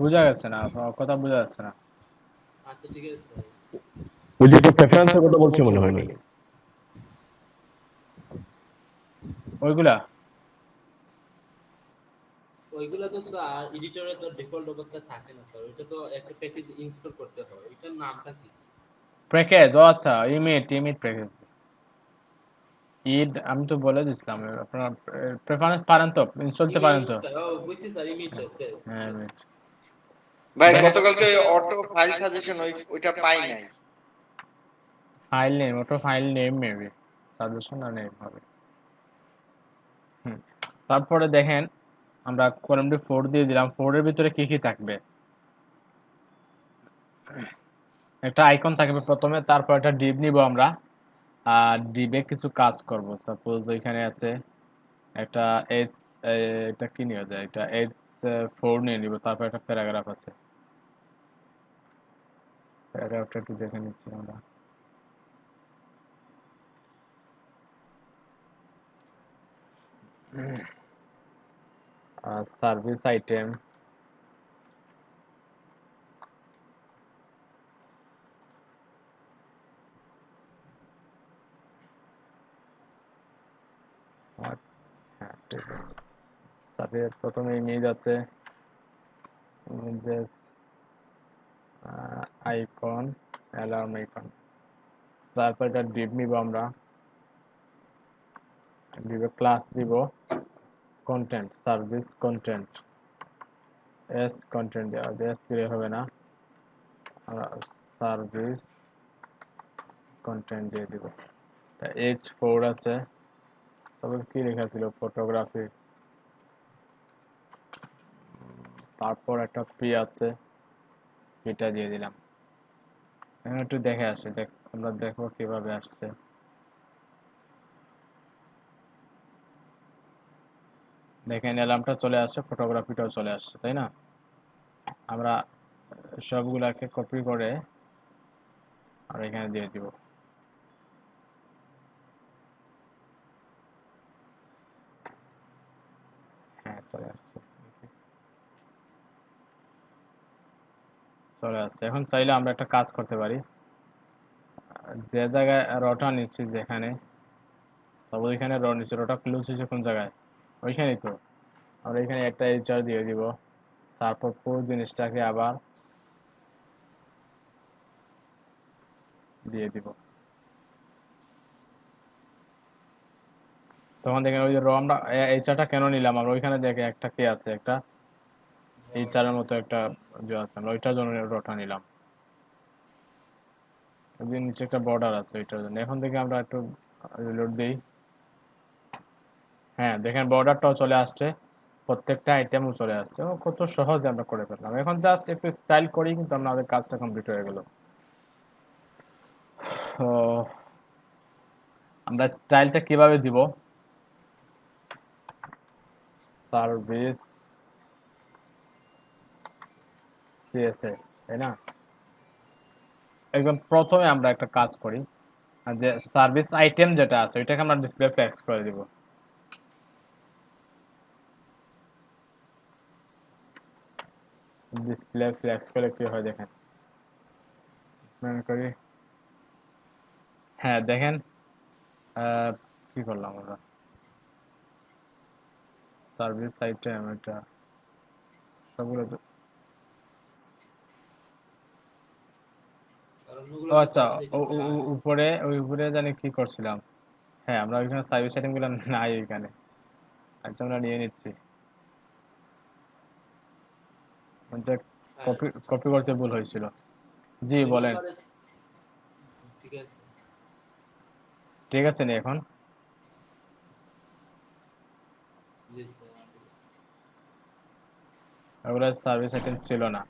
Speaker 1: বোঝা গেছে না, আপনার কথা বোঝা যাচ্ছে না।
Speaker 7: আচ্ছা ঠিক আছে স্যার।
Speaker 3: ওই যে প্রেফারেন্সের কথা বলছি মনে হয়নি।
Speaker 1: ওইগুলা
Speaker 7: ওইগুলো তো স্যার এডিটরে তো ডিফল্ট অবস্থায় থাকে না স্যার, ওইটা তো একটা প্যাকেজ ইনস্টল করতে হয়। ওইটার নামটা কি স্যার?
Speaker 1: প্যাকেজ, ও আচ্ছা, ইমিট প্যাকেজ। আমি তো বলে দিছিলাম, আপনারা প্রেফারেন্স পারেন তো, ইনস্টল দিতে পারেন
Speaker 7: ইমেল
Speaker 1: তো?
Speaker 7: স্যার, ও বুঝছি স্যার, ইমেল স্যার।
Speaker 1: হ্যাঁ, ইমিট।
Speaker 5: ভাই গতকালকে অটো ফাইল সাজেশন ওইটা পাই নাই।
Speaker 1: ফাইল নেম, ওটা ফাইল নেম মেবি, সাজেশন আর নেম হবে। তারপরে দেখেন, আমরা কলামটি 4 দিয়ে দিলাম। 4 এর ভিতরে কি কি থাকবে? একটা আইকন থাকবে প্রথমে, তারপর একটা ডিভ নিব আমরা, আর ডিভে কিছু কাজ করব। সাপোজ এখানে আছে একটা এইচ, এটা কি নিয়ে যায়, এটা H4 নিয়ে নিব, তারপর একটা প্যারাগ্রাফ আছে। প্যারাগ্রাফটা একটু দেখে নিচ্ছি আমরা। সার্ভিস আইটেম, হ্যাঁ ঠিক আছে। তারপরে প্রথমে ইমেজ আছে, ইমেজেস, আইকন, অ্যালার্ম আইকন। তারপর এটা ডিভ নিব আমরা, ডিভে ক্লাস দিব content, service content, S content দেওয়া, এস দিলে হবে না, সার্ভিস কন্টেন্ট দিয়ে দিব। H4 আছে, তবে কি লেখা ছিল, ফটোগ্রাফি। তারপর একটা পি আছে, এটা দিয়ে দিলাম। এখন একটু দেখে আসি, আমরা দেখো কিভাবে আসছে। দেখেন অ্যালার্মটা চলে আসছে, ফটোগ্রাফিটাও চলে আসছে, তাই না? আমরা সবগুলাকে কপি করে আর এখানে দিয়ে দিব। হ্যাঁ, চলে আসছে, চলে আসছে। এখন চাইলে আমরা একটা কাজ করতে পারি, যে জায়গায় রটা নিচ্ছি, যেখানে তবে ওইখানে র নিচ্ছি, রটা ক্লোজ হয়েছে কোন জায়গায়, ওইখানেই তো। আমরা এখানে একটা এইচআর দিয়ে দিব, তারপর পুরো জিনিসটাকে আবার দিয়ে দিব। তখন দেখেন ওই যে র, আমরা এইচআরটা কেন নিলাম, আমরা ওইখানে দেখে একটা কি আছে, একটা এই চারের মতো একটা যে আছে আমরা ওইটার জন্য ওটা নিলাম। ওই যে নিচে একটা বর্ডার আছে ওইটার জন্য। এখন থেকে আমরা একটু রিলোড দিই। হ্যাঁ দেখেন বর্ডারটাও চলে আসছে, প্রত্যেকটা আইটেমও চলে আসছে। ও কত সহজে আমরা করে ফেললাম। এখন জাস্ট একটু স্টাইল করি কিন্তু আমাদের কাজটা কমপ্লিট হয়ে গেল। তো আমরা স্টাইলটা কিভাবে দিব? সার্ভিস সিএসএস, তাই না? একদম প্রথমে আমরা একটা কাজ করি, আর যে সার্ভিস আইটেম যেটা আছে ওইটাকে আমরা ডিসপ্লে ফ্লেক্স করে দিব। ডিসপ্লে ফ্লেক্স করে কি হয় দেখেন, মনে করি। হ্যাঁ দেখেন কি করলাম আমরা, সার্ভিস আইটেম এটা সবগুলো
Speaker 7: কারণ ওগুলো
Speaker 1: ও
Speaker 7: তো
Speaker 1: আচ্ছা,
Speaker 7: সার্ভিস আইটেম করা আছে।
Speaker 1: উপরে ওই উপরে জানি কি করছিলাম। হ্যাঁ আমরা ওইখানে সার্ভিস আইটেম গুলো নাই এখানে। আচ্ছা আমরা নিয়ে নিচ্ছি।
Speaker 7: হ্যাঁ,
Speaker 1: কপি কপি করতে ভুল হয়েছিল। জি
Speaker 7: মেনু
Speaker 1: বলেন।
Speaker 7: বারে ঠিক আছে।
Speaker 1: ঠিক আছে নি এখন?
Speaker 7: জি স্যার।
Speaker 1: ওগুলো সার্ভিস আইটেম ছিল না।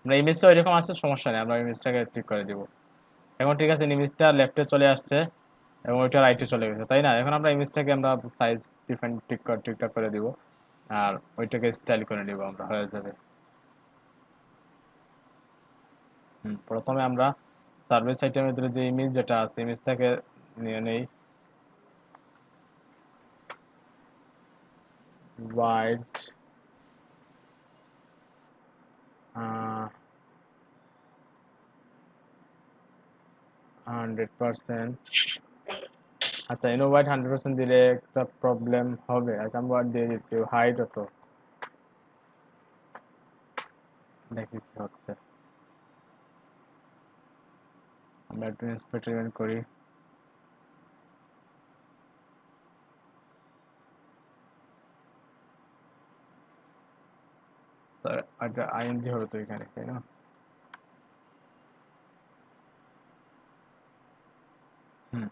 Speaker 1: আমরা ইমেজটা এরকম আসছে, সমস্যা নেই, আমরা ইমেজটাকে ঠিক করে দিব। এখন ঠিক আছে, ইমেজটা লেফটে চলে আসছে এবং ওইটা রাইটে চলে গেছে, তাই না? এখন আমরা ইমেজটাকে আমরা সাইজ ডিফাইন ঠিকঠাক করে দিব আর ওইটাকে স্টাইল করে নিব, আমরা হয়ে যাবে। প্রথমে আমরা সার্ভিস আইটেমের ভিতরে যে ইমেজ যেটা আছে ইমেজটাকে নিয়ে নেই। ওয়াইড 100%। আচ্ছা ইনো ওয়াইড 100% দিলে একটা প্রবলেম হবে। আচ্ছা আমরা দিয়ে দিচ্ছি হাইট অত, দেখি কি হচ্ছে। আমরা একটু এক্সপেরিমেন্ট করি। আচ্ছা আইএনজি হবে তো এখানে, তাই না? হুম,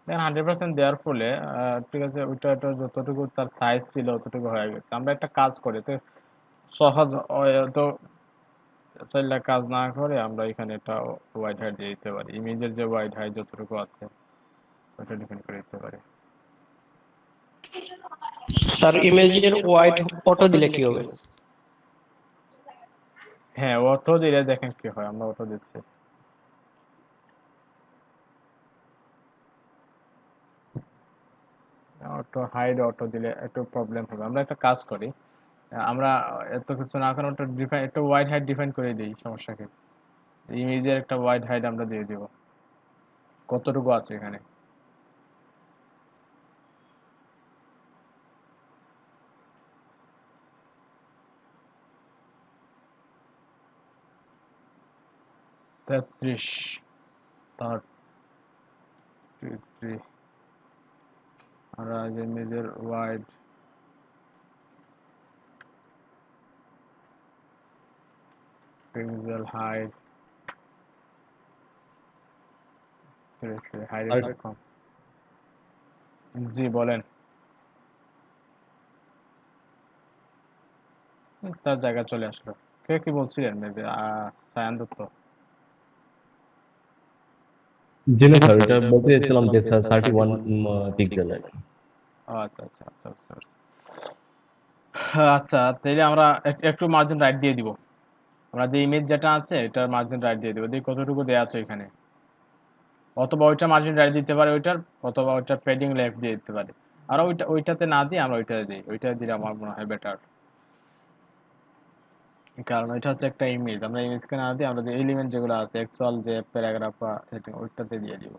Speaker 1: দেখেন 100% দেওয়ার ফলে ঠিক আছে, ওইটা যতটুকু তার সাইজ ছিল ততটুকু হয়ে গেছে। আমরা একটা কাজ করি তো সহজ তো চাইলে কাজ না করে আমরা এখানে একটা ওয়াইড হাইট দিয়ে দিতে পারি। ইমেজের যে ওয়াইড হাইট যতটুকু আছে ওটা ডিফাইন করে দিতে পারি।
Speaker 3: স্যার ইমেজের ওয়াইড অটো দিলে কি হবে?
Speaker 1: হ্যাঁ অটো দিলে দেখেন কি হয়, আমরা অটো দিচ্ছি। অটো হাইড অটো দিলে একটু প্রবলেম হবে। আমরা একটা কাজ করি, আমরা এত কিছু না করে ওটা ডিফাইন, একটা ওয়াইড হাইট ডিফাইন করে দিই, সমস্যা কি? ইমেজের একটা ওয়াইড হাইট আমরা দিয়ে দিব, কতটুকু আছে এখানে। তেত্রিশ, 33। আমরা যে ইমেজের ওয়াইড পিক্সেল হাইট হাইট
Speaker 8: আর
Speaker 1: একটু কম। জি বলেন। তার জায়গা চলে আসলো। কে কি বলছিলেন? মেবি সায়ান দত্ত।
Speaker 8: জি না স্যার, এটা বলতে চাইছিলাম যে স্যার 31 পিক্সেল আর কি।
Speaker 1: আচ্ছা আচ্ছা আচ্ছা আচ্ছা আচ্ছা, তাইলে আমরা একটু মার্জিন রাইট দিয়ে দিব। আমরা যে ইমেজ যেটা আছে এটার মার্জিন রাইট দিয়ে দিব, দেখি কতটুকু দেয়া আছে এখানে। অথবা ওইটা মার্জিন রাইট দিতে পারে ওইটার, অথবা ওইটার পেডিং লেফট দিয়ে দিতে পারে। আর ওইটাতে না দিয়ে আমরা ওইটাতে দিই, ওইটাতে দিলে আমার মনে হয় বেটার। কারণ এটা হচ্ছে একটা ইমেজ, আমরা ইমেজকে না দিয়ে আমরা যে এলিমেন্ট যেগুলো আছে অ্যাকচুয়াল যে প্যারাগ্রাফ বা ওইটাতে দিয়ে দিব।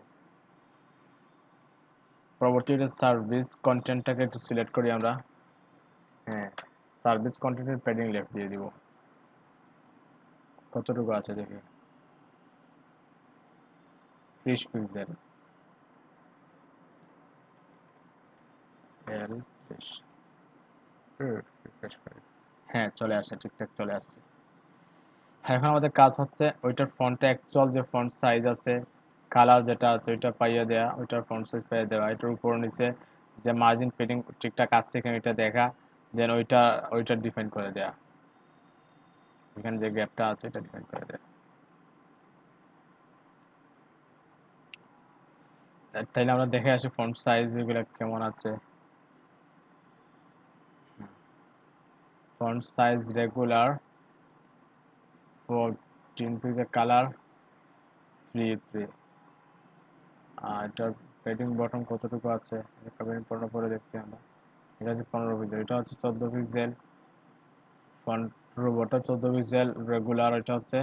Speaker 1: পরবর্তীতে সার্ভিস কন্টেন্টটাকে একটু সিলেক্ট করি আমরা। হ্যাঁ, সার্ভিস কন্টেন্টের প্যাডিং লেফট দিয়ে দিব। কতটুকু আছে দেখি, 30 পিক্সেল। এল 30। রিফ্রেশ করি। হ্যাঁ চলে আসে, ঠিকঠাক চলে আসছে। হ্যাঁ, এখন আমাদের কাজ হচ্ছে ওইটার ফন্টে অ্যাকচুয়াল যে ফন্ট সাইজ আছে, কালার যেটা আছে ওইটা পাইয়ে দেওয়া, ওইটার ফন্ট সাইজ পাইয়ে দেওয়া, এটার উপর নিচে যে মার্জিন ফিটিং ঠিকঠাক আছে কিনা এটা দেখা, দেন ওইটা ডিফাইন করে দেয়া, এখানে যে গ্যাপটা আছে এটা ডিফাইন করে দেয়া। তাইলে আমরা দেখে আসি ফন্ট সাইজ এগুলো কেমন আছে। Font size regular 14 pixel, colour 3 এটার পেডিং বটম কতটুকু আছে পরে দেখছি আমরা। এটা হচ্ছে 15 পিক্সেল, এটা হচ্ছে 14 পিক্সেল। ফন্ট রোবটটা 14 পিক্সেল রেগুলার, এটা হচ্ছে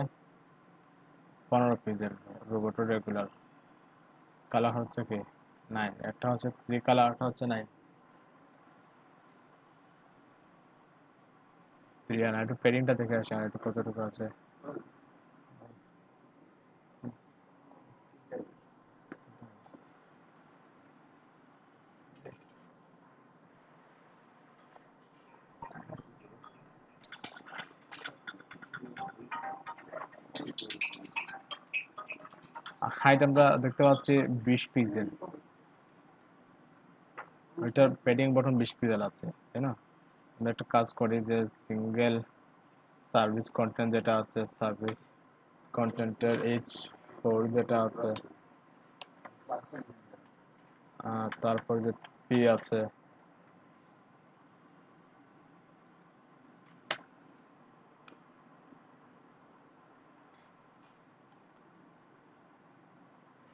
Speaker 1: 15 পিক্সেল রোবটের রেগুলার। কালার হচ্ছে কি 9, একটা হচ্ছে 3 কালার, একটা হচ্ছে 9। না একটু পেডিংটা দেখে আসি আর একটু কতটুকু আছে। হাইট আমরা দেখতে পাচ্ছি 20 পিক্সেল, ওইটার পেডিং বটন 20 পিক্সেল আছে, তাই না? আমরা একটা কাজ করি যে সিঙ্গেল সার্ভিস কন্টেন্ট যেটা আছে, সার্ভিস কন্টেন্টের H4 যেটা আছে, তারপর যে পি আছে,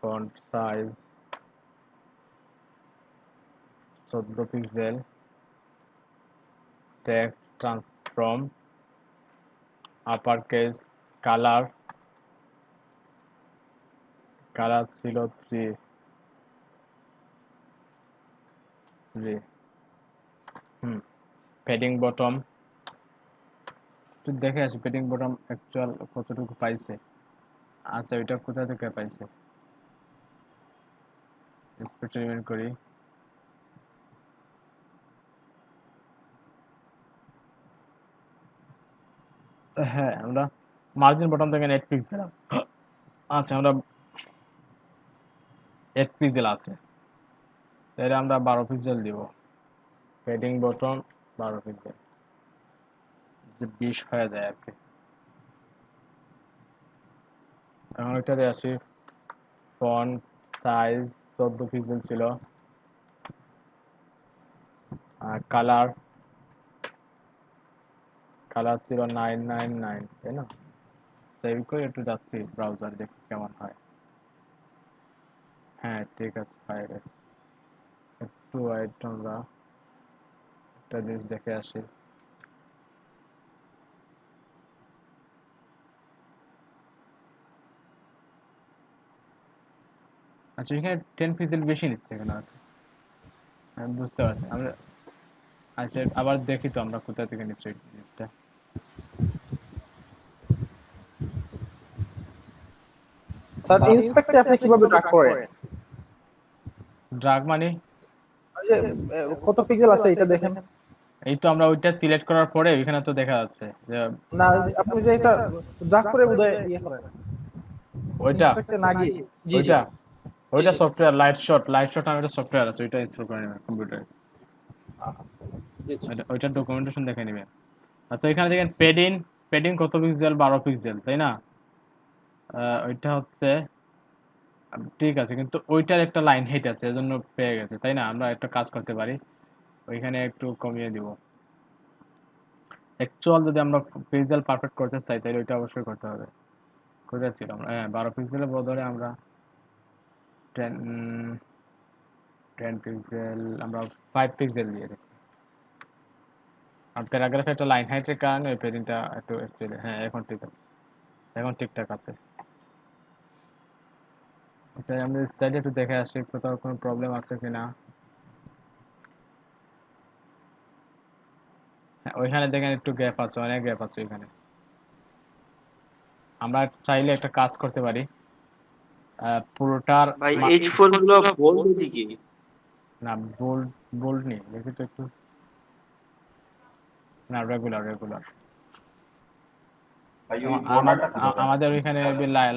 Speaker 1: font size 14 pixel, text transform upper case, colour ছিল 3। পেডিং বটম একটু দেখে আসি, পেডিং বটম অ্যাকচুয়াল কতটুকু পাইছে। আচ্ছা ওইটা কোথা থেকে পাইছে, এক্সপেরিমেন্ট করি। হ্যাঁ আমরা মার্জিন বটম থেকে 8 পিক্সেল, আচ্ছা আমরা 8 পিক্সেল আছে, তাহলে আমরা 12 পিক্সেল দিব। পেডিং বটম 12 পিক্সেল, 20 হয়ে যায় আর কি। এখন ওইটাতে আসি, ফন্ট সাইজ 14 পিক্সেল ছিল, আর কালার ছিল 999, তাই না? সেভ করে একটু যাচ্ছি ব্রাউজার, দেখি কেমন হয়। হ্যাঁ ঠিক আছে, পাই গেছে। একটু ওয়েট, আমরা একটা জিনিস দেখে আসি। আচ্ছা এখানে 10 পিক্সেল বেশি নিচ্ছে কেন আর কি? আমি বুঝতে পারছি আমরা। আচ্ছা আবার দেখি তো আমরা কোথা থেকে নিচ্ছি এই জিনিসটা।
Speaker 4: স্যার ইন্সপেক্টে আপনি কিভাবে ট্র্যাক করেন?
Speaker 1: ড্রাগ মানে
Speaker 4: ওই যে কত পিক্সেল আছে এটা দেখেন।
Speaker 1: এই তো আমরা ওইটা সিলেক্ট করার পরে ওইখানে তো দেখা যাচ্ছে যে
Speaker 4: না আপনি যে এটা ড্রাগ করে বোধহয় ইয়ে করেন
Speaker 1: ওইটা
Speaker 4: ইন্সপেক্টে না গিয়ে। জি জি
Speaker 1: ওইটা ওইটা সফটওয়্যার লাইট শট নামে একটা সফটওয়্যার আছে, ওইটা ইনস্টল করে নেবেন কম্পিউটারে।
Speaker 4: জি, জি।
Speaker 1: ওইটা ডকুমেন্টেশন দেখে নেবেন। আচ্ছা এখানে দেখেন পেডিং কত পিক্সেল, 12 পিক্সেল, তাই না? ওইটা হচ্ছে ঠিক আছে, কিন্তু ওইটার একটা লাইন হেট আছে, এজন্য পেয়ে গেছে, তাই না? আমরা একটা কাজ করতে পারি, ওইখানে একটু কমিয়ে দিব। অ্যাকচুয়াল যদি আমরা পিক্সেল পারফেক্ট করতে চাই তাহলে ওইটা অবশ্যই করতে হবে। কোথায় ছিল আমরা? হ্যাঁ 12 পিক্সেলের বদলে আমরা 10 পিক্সেল, আমরা 5 পিক্সেল দিয়ে দিই। আর প্যারাগ্রাফে একটা লাইন হাইটের কারণে ওই পেডিংটা একটু actually হ্যাঁ এখন ঠিক আছে, এখন ঠিকঠাক আছে। তাই আমরা স্টাইলে একটু দেখে আসি কোথাও কোনো প্রবলেম আছে কিনা। হ্যাঁ ওইখানে দেখেন একটু গ্যাপ আছে, অনেক গ্যাপ আছে ওইখানে। আমরা চাইলে একটা কাজ করতে পারি, পুরোটার
Speaker 5: ভাই H4 গুলো বোল্ড দিকে।
Speaker 1: না বোল্ড নেই, দেখি তো একটু। না, রেগুলার রেগুলার।
Speaker 6: ভাই ওই বর্ডারটা
Speaker 1: আমাদের ওইখানে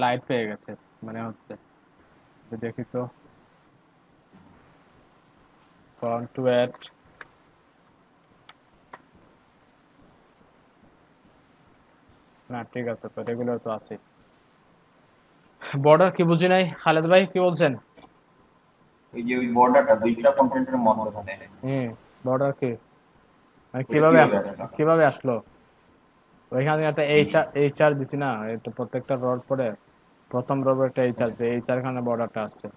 Speaker 1: লাইট পেয়ে গেছে মানে হচ্ছে। তো দেখি তো কন্ট্রাক্ট না, ঠিক আছে, তো রেগুলার তো আছে। বর্ডার কি বুঝি নাই, খালেদ ভাই কি বলছেন?
Speaker 6: ওই যে ওই বর্ডারটা দুইটা কন্টেন্টের মধ্যখানে
Speaker 1: বর্ডার কি মানে
Speaker 6: ওইটা কিভাবে আসলো?
Speaker 1: কিভাবে আসলো? ওইখানে একটা এইচআর দিছি না, এটা প্রত্যেকটা রড পরে প্রথম রডে একটা এইচআর আছে, এইচআর খানে বর্ডারটা আসছে।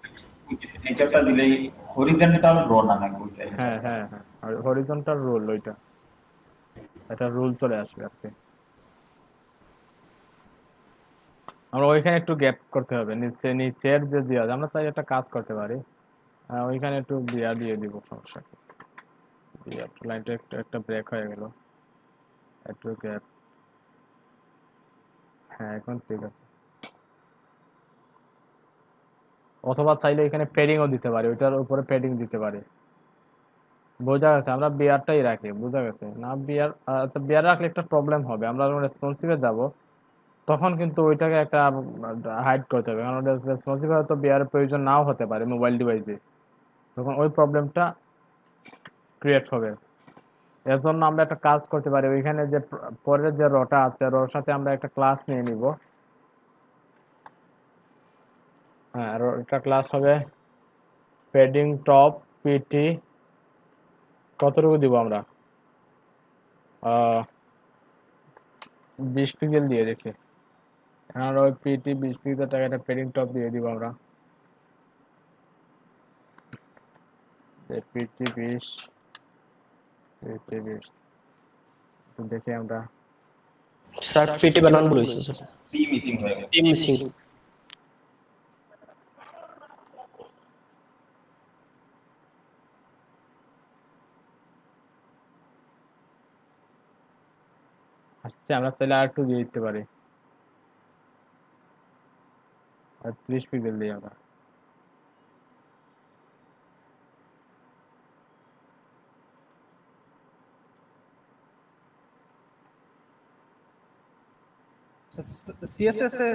Speaker 6: নেচারটা দিলেই হরিজন্টাল তাহলে রো না নাকি ওইটা
Speaker 1: হ্যাঁ হ্যাঁ হ্যাঁ, আর হরিজন্টাল রুল ওইটা, এটা রুল চলে আসবে আর কি। আমরা ওইখানে একটু গ্যাপ করতে হবে, নিচের যে দেওয়া আছে, আমরা চাই একটা কাজ করতে পারি, ওইখানে একটু দিয়ে দিব, সমস্যা কি। লাইনটা একটা ব্রেক হয়ে গেল, একটু গ্যাপ। হ্যাঁ, এখন ঠিক আছে। অথবা চাইলে এখানে প্যাডিংও দিতে পারি, ওইটার উপরে প্যাডিং দিতে পারি। বোঝা গেছে, আমরা বিয়ারটাই রাখি, বোঝা গেছে না? বিয়ার, আচ্ছা, বিয়ার রাখলে একটা প্রবলেম হবে, আমরা যখন রেসপন্সিভে যাব তখন কিন্তু ওইটাকে একটা হাইড করতে হবে, কারণ রেসপন্সিভ হয়তো বিয়ারের প্রয়োজন নাও হতে পারে মোবাইল ডিভাইসে, তখন ওই প্রবলেমটা ক্রিয়েট হবে। এর জন্য আমরা একটা কাজ করতে পারি, ওইখানে যে পরের যে রটা আছে, রোর সাথে আমরা একটা ক্লাস নিয়ে নিব। হ্যাঁ, একটা ক্লাস হবে প্যাডিং টপ পিটি, কতটুকু দিব আমরা? 20 পিক্সেল দিয়ে দেখি। আর ওই পিটি 20 পিক্সেল টাকাটা প্যাডিং টপ দিয়ে দিব আমরা। পিটি 20 পিটি 20 দেখি আমরা।
Speaker 3: স্যার পিটি বানান বলেছে স্যার,
Speaker 6: সি মিসিং হয়ে গেছে।
Speaker 3: Team missing.
Speaker 1: আসছে, আমরা চাইলে আর একটু দিয়ে দিতে পারি, আর 30 পিক্সেল দিই আমরা।
Speaker 4: সিএসএস এ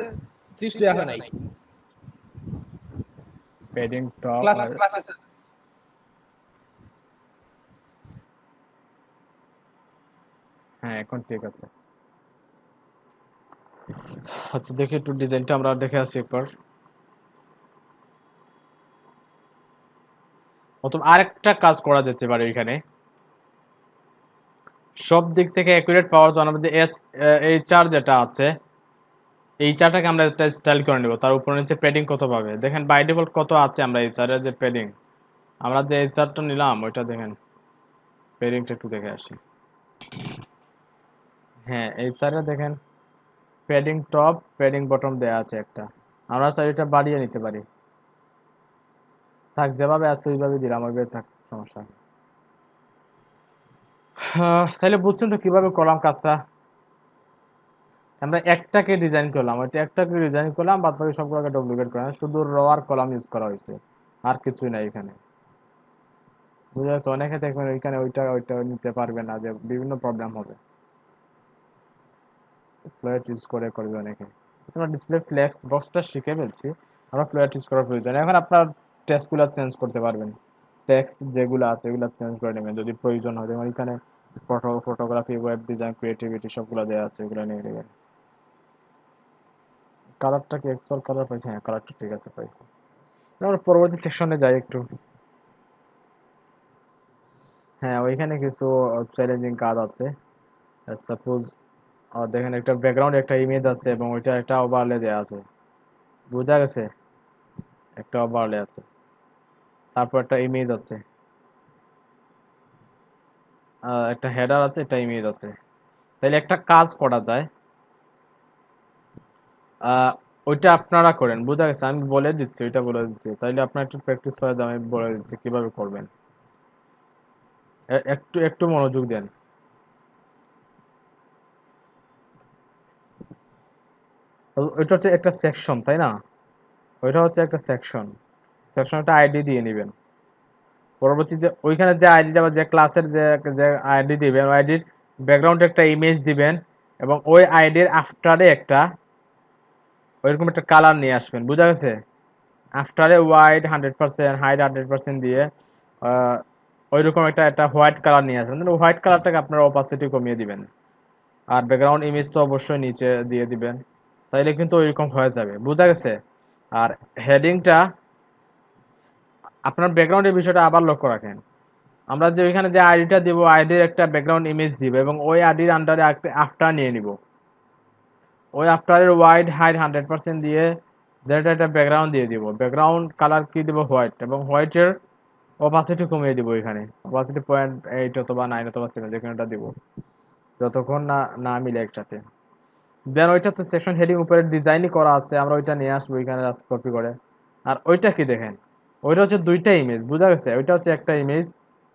Speaker 4: 30 দেওয়া হয় নাই
Speaker 1: প্যাডিং টপ
Speaker 4: ক্লাসে।
Speaker 1: হ্যাঁ, এখন ঠিক আছে। আচ্ছা, দেখি একটু ডিজাইনটা আমরা দেখে আসি একবার। অথবা আরেকটা কাজ করা যেতে পারে, এখানে সব দিক থেকে অ্যাকুরেট পাওয়ার জন্য আমাদের এই চার যেটা আছে, এই চারটাকে আমরা একটা স্টাইল করে নেব, তার উপর নিচে প্যাডিং কত পাবে দেখেন, বাই ডিফল্ট কত আছে আমরা এই চারের যে প্যাডিং, আমরা যে এই চারটা নিলাম ওইটা দেখেন, প্যাডিংটা একটু দেখে আসি। হ্যাঁ, এই চারে দেখেন প্যাডিং টপ প্যাডিং বটম দেয়া আছে একটা, আমরা চাই এটা বাড়িয়ে নিতে পারি। থাক, যেভাবে আছে ওইভাবে দিলাম, ওইভাবে থাক, সমস্যা নেই। তাহলে বুঝছেন তো কিভাবে করলাম কাজটা? আমরা একটাকে ডিজাইন করলাম, ওইটা একটাকে ডিজাইন করলাম, বাদ বাকি সবগুলোকে ডুপ্লিকেট করলাম, শুধু র আর কলাম ইউজ করা হয়েছে, আর কিছুই নাই এখানে। বুঝা যাচ্ছে? অনেকে দেখবেন ওইখানে ওইটা ওইটা নিতে পারবে না, যে বিভিন্ন প্রবলেম হবে, ফ্লোয়েট ইউজ করে করবে অনেকে। আমরা ডিসপ্লে ফ্লেক্স বক্সটা শিখে ফেলছি, আমরা ফ্লোয়েট ইউজ করার প্রয়োজন। এখন আপনার টেক্সটগুলো চেঞ্জ করতে পারবেন, টেক্সট যেগুলো আছে এগুলো চেঞ্জ করে নেবেন যদি প্রয়োজন হয়, যেমন এখানে ফটোগ্রাফি, ওয়েব ডিজাইন, ক্রিয়েটিভিটি সবগুলো দেওয়া আছে, এগুলো নিয়ে নেবেন। কালারটা কি অ্যাকচুয়াল কালার পাইছি? হ্যাঁ, কালারটা ঠিক আছে, পাইছি। আমরা পরবর্তী সেকশনে যাই একটু। হ্যাঁ, ওইখানে কিছু চ্যালেঞ্জিং কাজ আছে। সাপোজ দেখেন, একটা ব্যাকগ্রাউন্ড একটা ইমেজ আছে এবং ওইটা একটা ওভারলে দেওয়া আছে, বোঝা গেছে? একটা ওভারলে আছে, তারপর একটা ইমেজ আছে, একটা হেডার আছে, একটা ইমেজ আছে। তাহলে একটা কাজ করা যায়, ওইটা আপনারা করেন, বোঝা গেছে? আমি বলে দিচ্ছি, ওইটা বলে দিচ্ছি, তাইলে আপনার একটু প্র্যাকটিস করে দেন, আমি বলে দিচ্ছি কিভাবে করবেন। একটু একটু মনোযোগ দেন। ওইটা হচ্ছে একটা সেকশন, তাই না? ওইটা হচ্ছে একটা সেকশন, সেকশনটা আইডি দিয়ে নেবেন। পরবর্তীতে ওইখানে যে আইডিটা বা যে ক্লাসের যে যে আইডি দিবেন, ওই আইডির ব্যাকগ্রাউন্ডে একটা ইমেজ দিবেন এবং ওই আইডির আফটারে একটা ওইরকম একটা কালার নিয়ে আসবেন, বুঝা গেছে? আফটারে হোয়াইট 100%, হাইড 100% দিয়ে ওইরকম একটা হোয়াইট কালার নিয়ে আসবেন। হোয়াইট কালারটাকে আপনারা অপাসিটি কমিয়ে দিবেন, আর ব্যাকগ্রাউন্ড ইমেজ তো অবশ্যই নিচে দিয়ে দিবেন, তাইলে কিন্তু ওইরকম হয়ে যাবে, বুঝা গেছে? আর হেডিংটা আপনার ব্যাকগ্রাউন্ডের বিষয়টা আবার লক্ষ্য রাখেন। আমরা যে ওইখানে যে আইডিটা দিব, আইডির একটা ব্যাকগ্রাউন্ড ইমেজ দিব এবং ওই আইডির আন্ডারে একটা আফটার নিয়ে নিব। ওই আফটারের হোয়াইট হাইড 100% দিয়ে যেটা একটা ব্যাকগ্রাউন্ড দিয়ে দিব। ব্যাকগ্রাউন্ড কালার কি দিব? হোয়াইট, এবং হোয়াইটের অপাসিটি কমিয়ে দিব। এখানে অপাসিটি 0.8 অথবা 9 অথবা 7 যেখানেটা দিব, যতক্ষণ না না মিলে একসাথে। দেন ওইটা তো সেকশন হেডিং উপরে ডিজাইনই করা আছে, আমরা ওইটা নিয়ে আসবো এখানে জাস্ট কপি করে। আর ওইটা কি দেখেন, ওইটা হচ্ছে দুইটা ইমেজ, বুঝা গেছে? ওইটা হচ্ছে একটা ইমেজ,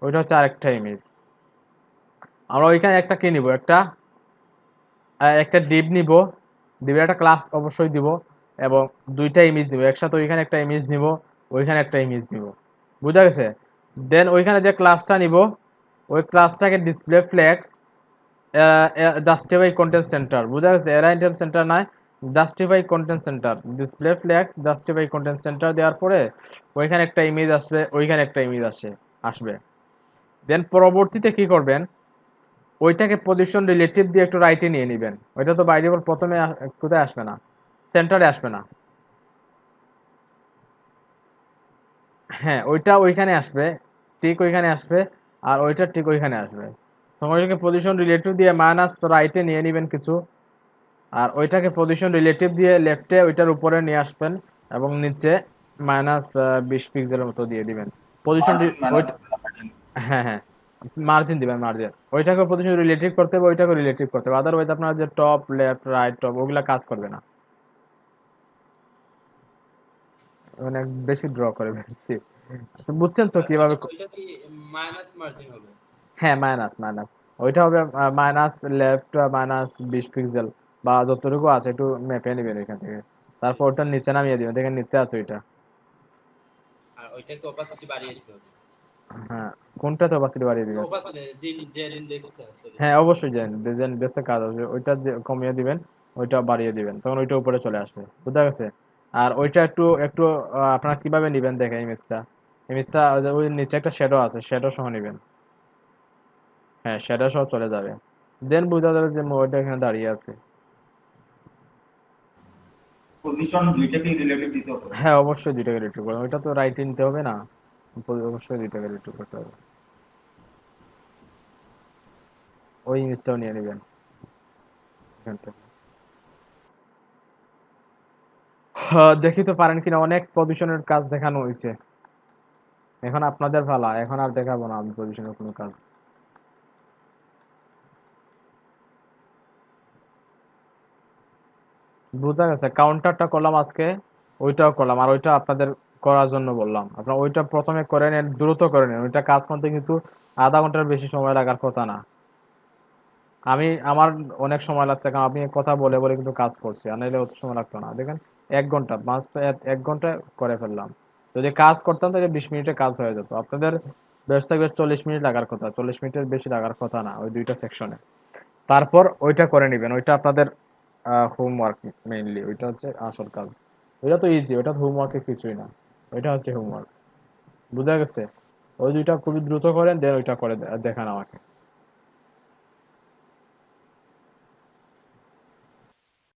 Speaker 1: ওইটা হচ্ছে আরেকটা ইমেজ। আমরা ওইখানে একটা কি নিব, একটা ডিপ নিব, ডিপের একটা ক্লাস অবশ্যই দিব এবং দুইটা ইমেজ নিব একসাথে। ওইখানে একটা ইমেজ নিব, ওইখানে একটা ইমেজ নিব, বুঝা গেছে? দেন ওইখানে যে ক্লাসটা নিব, ওই ক্লাসটাকে display flex justify content centre, বুঝা গেছে? এরা আইটেম সেন্টার নয়, justify content centre, display flex justify content centre দেওয়ার পরে ওইখানে একটা ইমেজ আসবে, ওইখানে একটা ইমেজ আসবে। দেন পরবর্তীতে কি করবেন, ওইটাকে পজিশন রিলেটিভ দিয়ে একটু রাইটে নিয়ে নেবেন। ওইটা তো বাই ডিফল্ট প্রথমে কোথায় আসবে না, সেন্টারে আসবে না। হ্যাঁ, ওইটা ওইখানে আসবে, ঠিক ওইখানে আসবে, আর ওইটা ঠিক ওইখানে আসবে। তখন ওইটাকে পজিশন রিলেটিভ দিয়ে মাইনাস রাইটে নিয়ে নেবেন কিছু, আর ওইটাকে পজিশন রিলেটিভ দিয়ে লেফটে ওইটার উপরে নিয়ে আসবেন এবং নিচে মাইনাস 20 পিক্সেলের মতো দিয়ে দিবেন পজিশন। হ্যাঁ হ্যাঁ, মার্জিন দিবেন, মার্জিন। ওইটাকে পজিশন রিলেটিভ করতে হবে, ওইটাকে রিলেটিভ করতে হবে, আদারওয়াইজ আপনার যে টপ লেফট রাইট টপ ওগুলা কাজ করবে না, মানে বেশি ড্র করে ফেলছি। আচ্ছা, বুঝছেন তো কিভাবে?
Speaker 7: ওইটা কি মাইনাস মার্জিন হবে?
Speaker 1: হ্যাঁ, মাইনাস ওইটা হবে মাইনাস লেফট মাইনাস 20 পিক্সেল বা যতটুকু আছে একটু মেপে নেবেন ওইখান থেকে, তারপর ওটা নিচে নামিয়ে দিবেন, দেখেন নিচে আছে ওইটা।
Speaker 7: আর ওইটাকে অপাসিটি বাড়িয়ে দিতে হবে।
Speaker 1: হ্যাঁ, কোনটাতে অপাসিটি বাড়িয়ে দিবেন?
Speaker 7: অপাসিটি যে ইনডেক্স সরি।
Speaker 1: হ্যাঁ, অবশ্যই ডিজাইন বেসে কাজ আছে, ওইটা যে কমিয়ে দিবেন, ওইটা বাড়িয়ে দিবেন, তখন ওইটা উপরে চলে আসবে, বুঝা গেছে? আর ওইটা একটু একটু আপনারা কিভাবে নিবেন দেখেন, ইমেজটা ওই নিচে একটা শ্যাডো আছে, শ্যাডো সহ নিবেন। হ্যাঁ, শ্যাডো সহ চলে যাবে, দেন বুঝা যাবে যে ওইটা এখানে দাঁড়িয়ে আছে।
Speaker 6: পজিশন দুইটাকেই রিলেটিভ দিতে হবে।
Speaker 1: হ্যাঁ, অবশ্যই দুইটাকে রিট্রিভ করবেন, ওইটা তো রাইটে নিতে হবে না, অবশ্যই দুইটাকে রিট্রিভ করতে হবে। ওই ইমেজটাও নিয়ে নেবেন এখান থেকে। দেখি তো পারেন কিনা, অনেক পজিশনের কাজ দেখানো হয়েছে, এখন আপনাদের ভালা, এখন আর দেখাবো না আমি পজিশনের কোনো কাজ। বুঝা গেছে? কাউন্টারটা করলাম আজকে, ওইটাও করলাম, আর ওইটা আপনাদের করার জন্য বললাম। আপনারা ওইটা প্রথমে করে নেন, দ্রুত করে নেন, ওইটা কাজ করতে কিন্তু আধা ঘন্টার বেশি সময় লাগার কথা না। আমার অনেক সময় লাগছে, কারণ আপনি কথা বলে বলে কিন্তু কাজ করছি, আর নাহলে অত সময় লাগতো না। দেখেন 1 ঘন্টা, মাত্র 1 ঘন্টায় করে ফেললাম। যদি কাজ করতাম তাহলে 20 মিনিটে কাজ হয়ে যেত। আপনাদের বেশ থাকবে 40 মিনিট লাগার কথা, 40 মিনিটের বেশি লাগার কথা না ওই দুইটা সেকশনে। তারপর ওইটা করে নেবেন, ওইটা আপনাদের হোমওয়ার্ক, মেইনলি ওইটা হচ্ছে আসল কাজ। ওইটা তো ইজি, ওইটা হোমওয়ার্কের কিছুই না, ওইটা হচ্ছে হোমওয়ার্ক, বুঝা গেছে? ওই দুইটা খুবই দ্রুত করেন, দেন ওইটা করে দেখান আমাকে।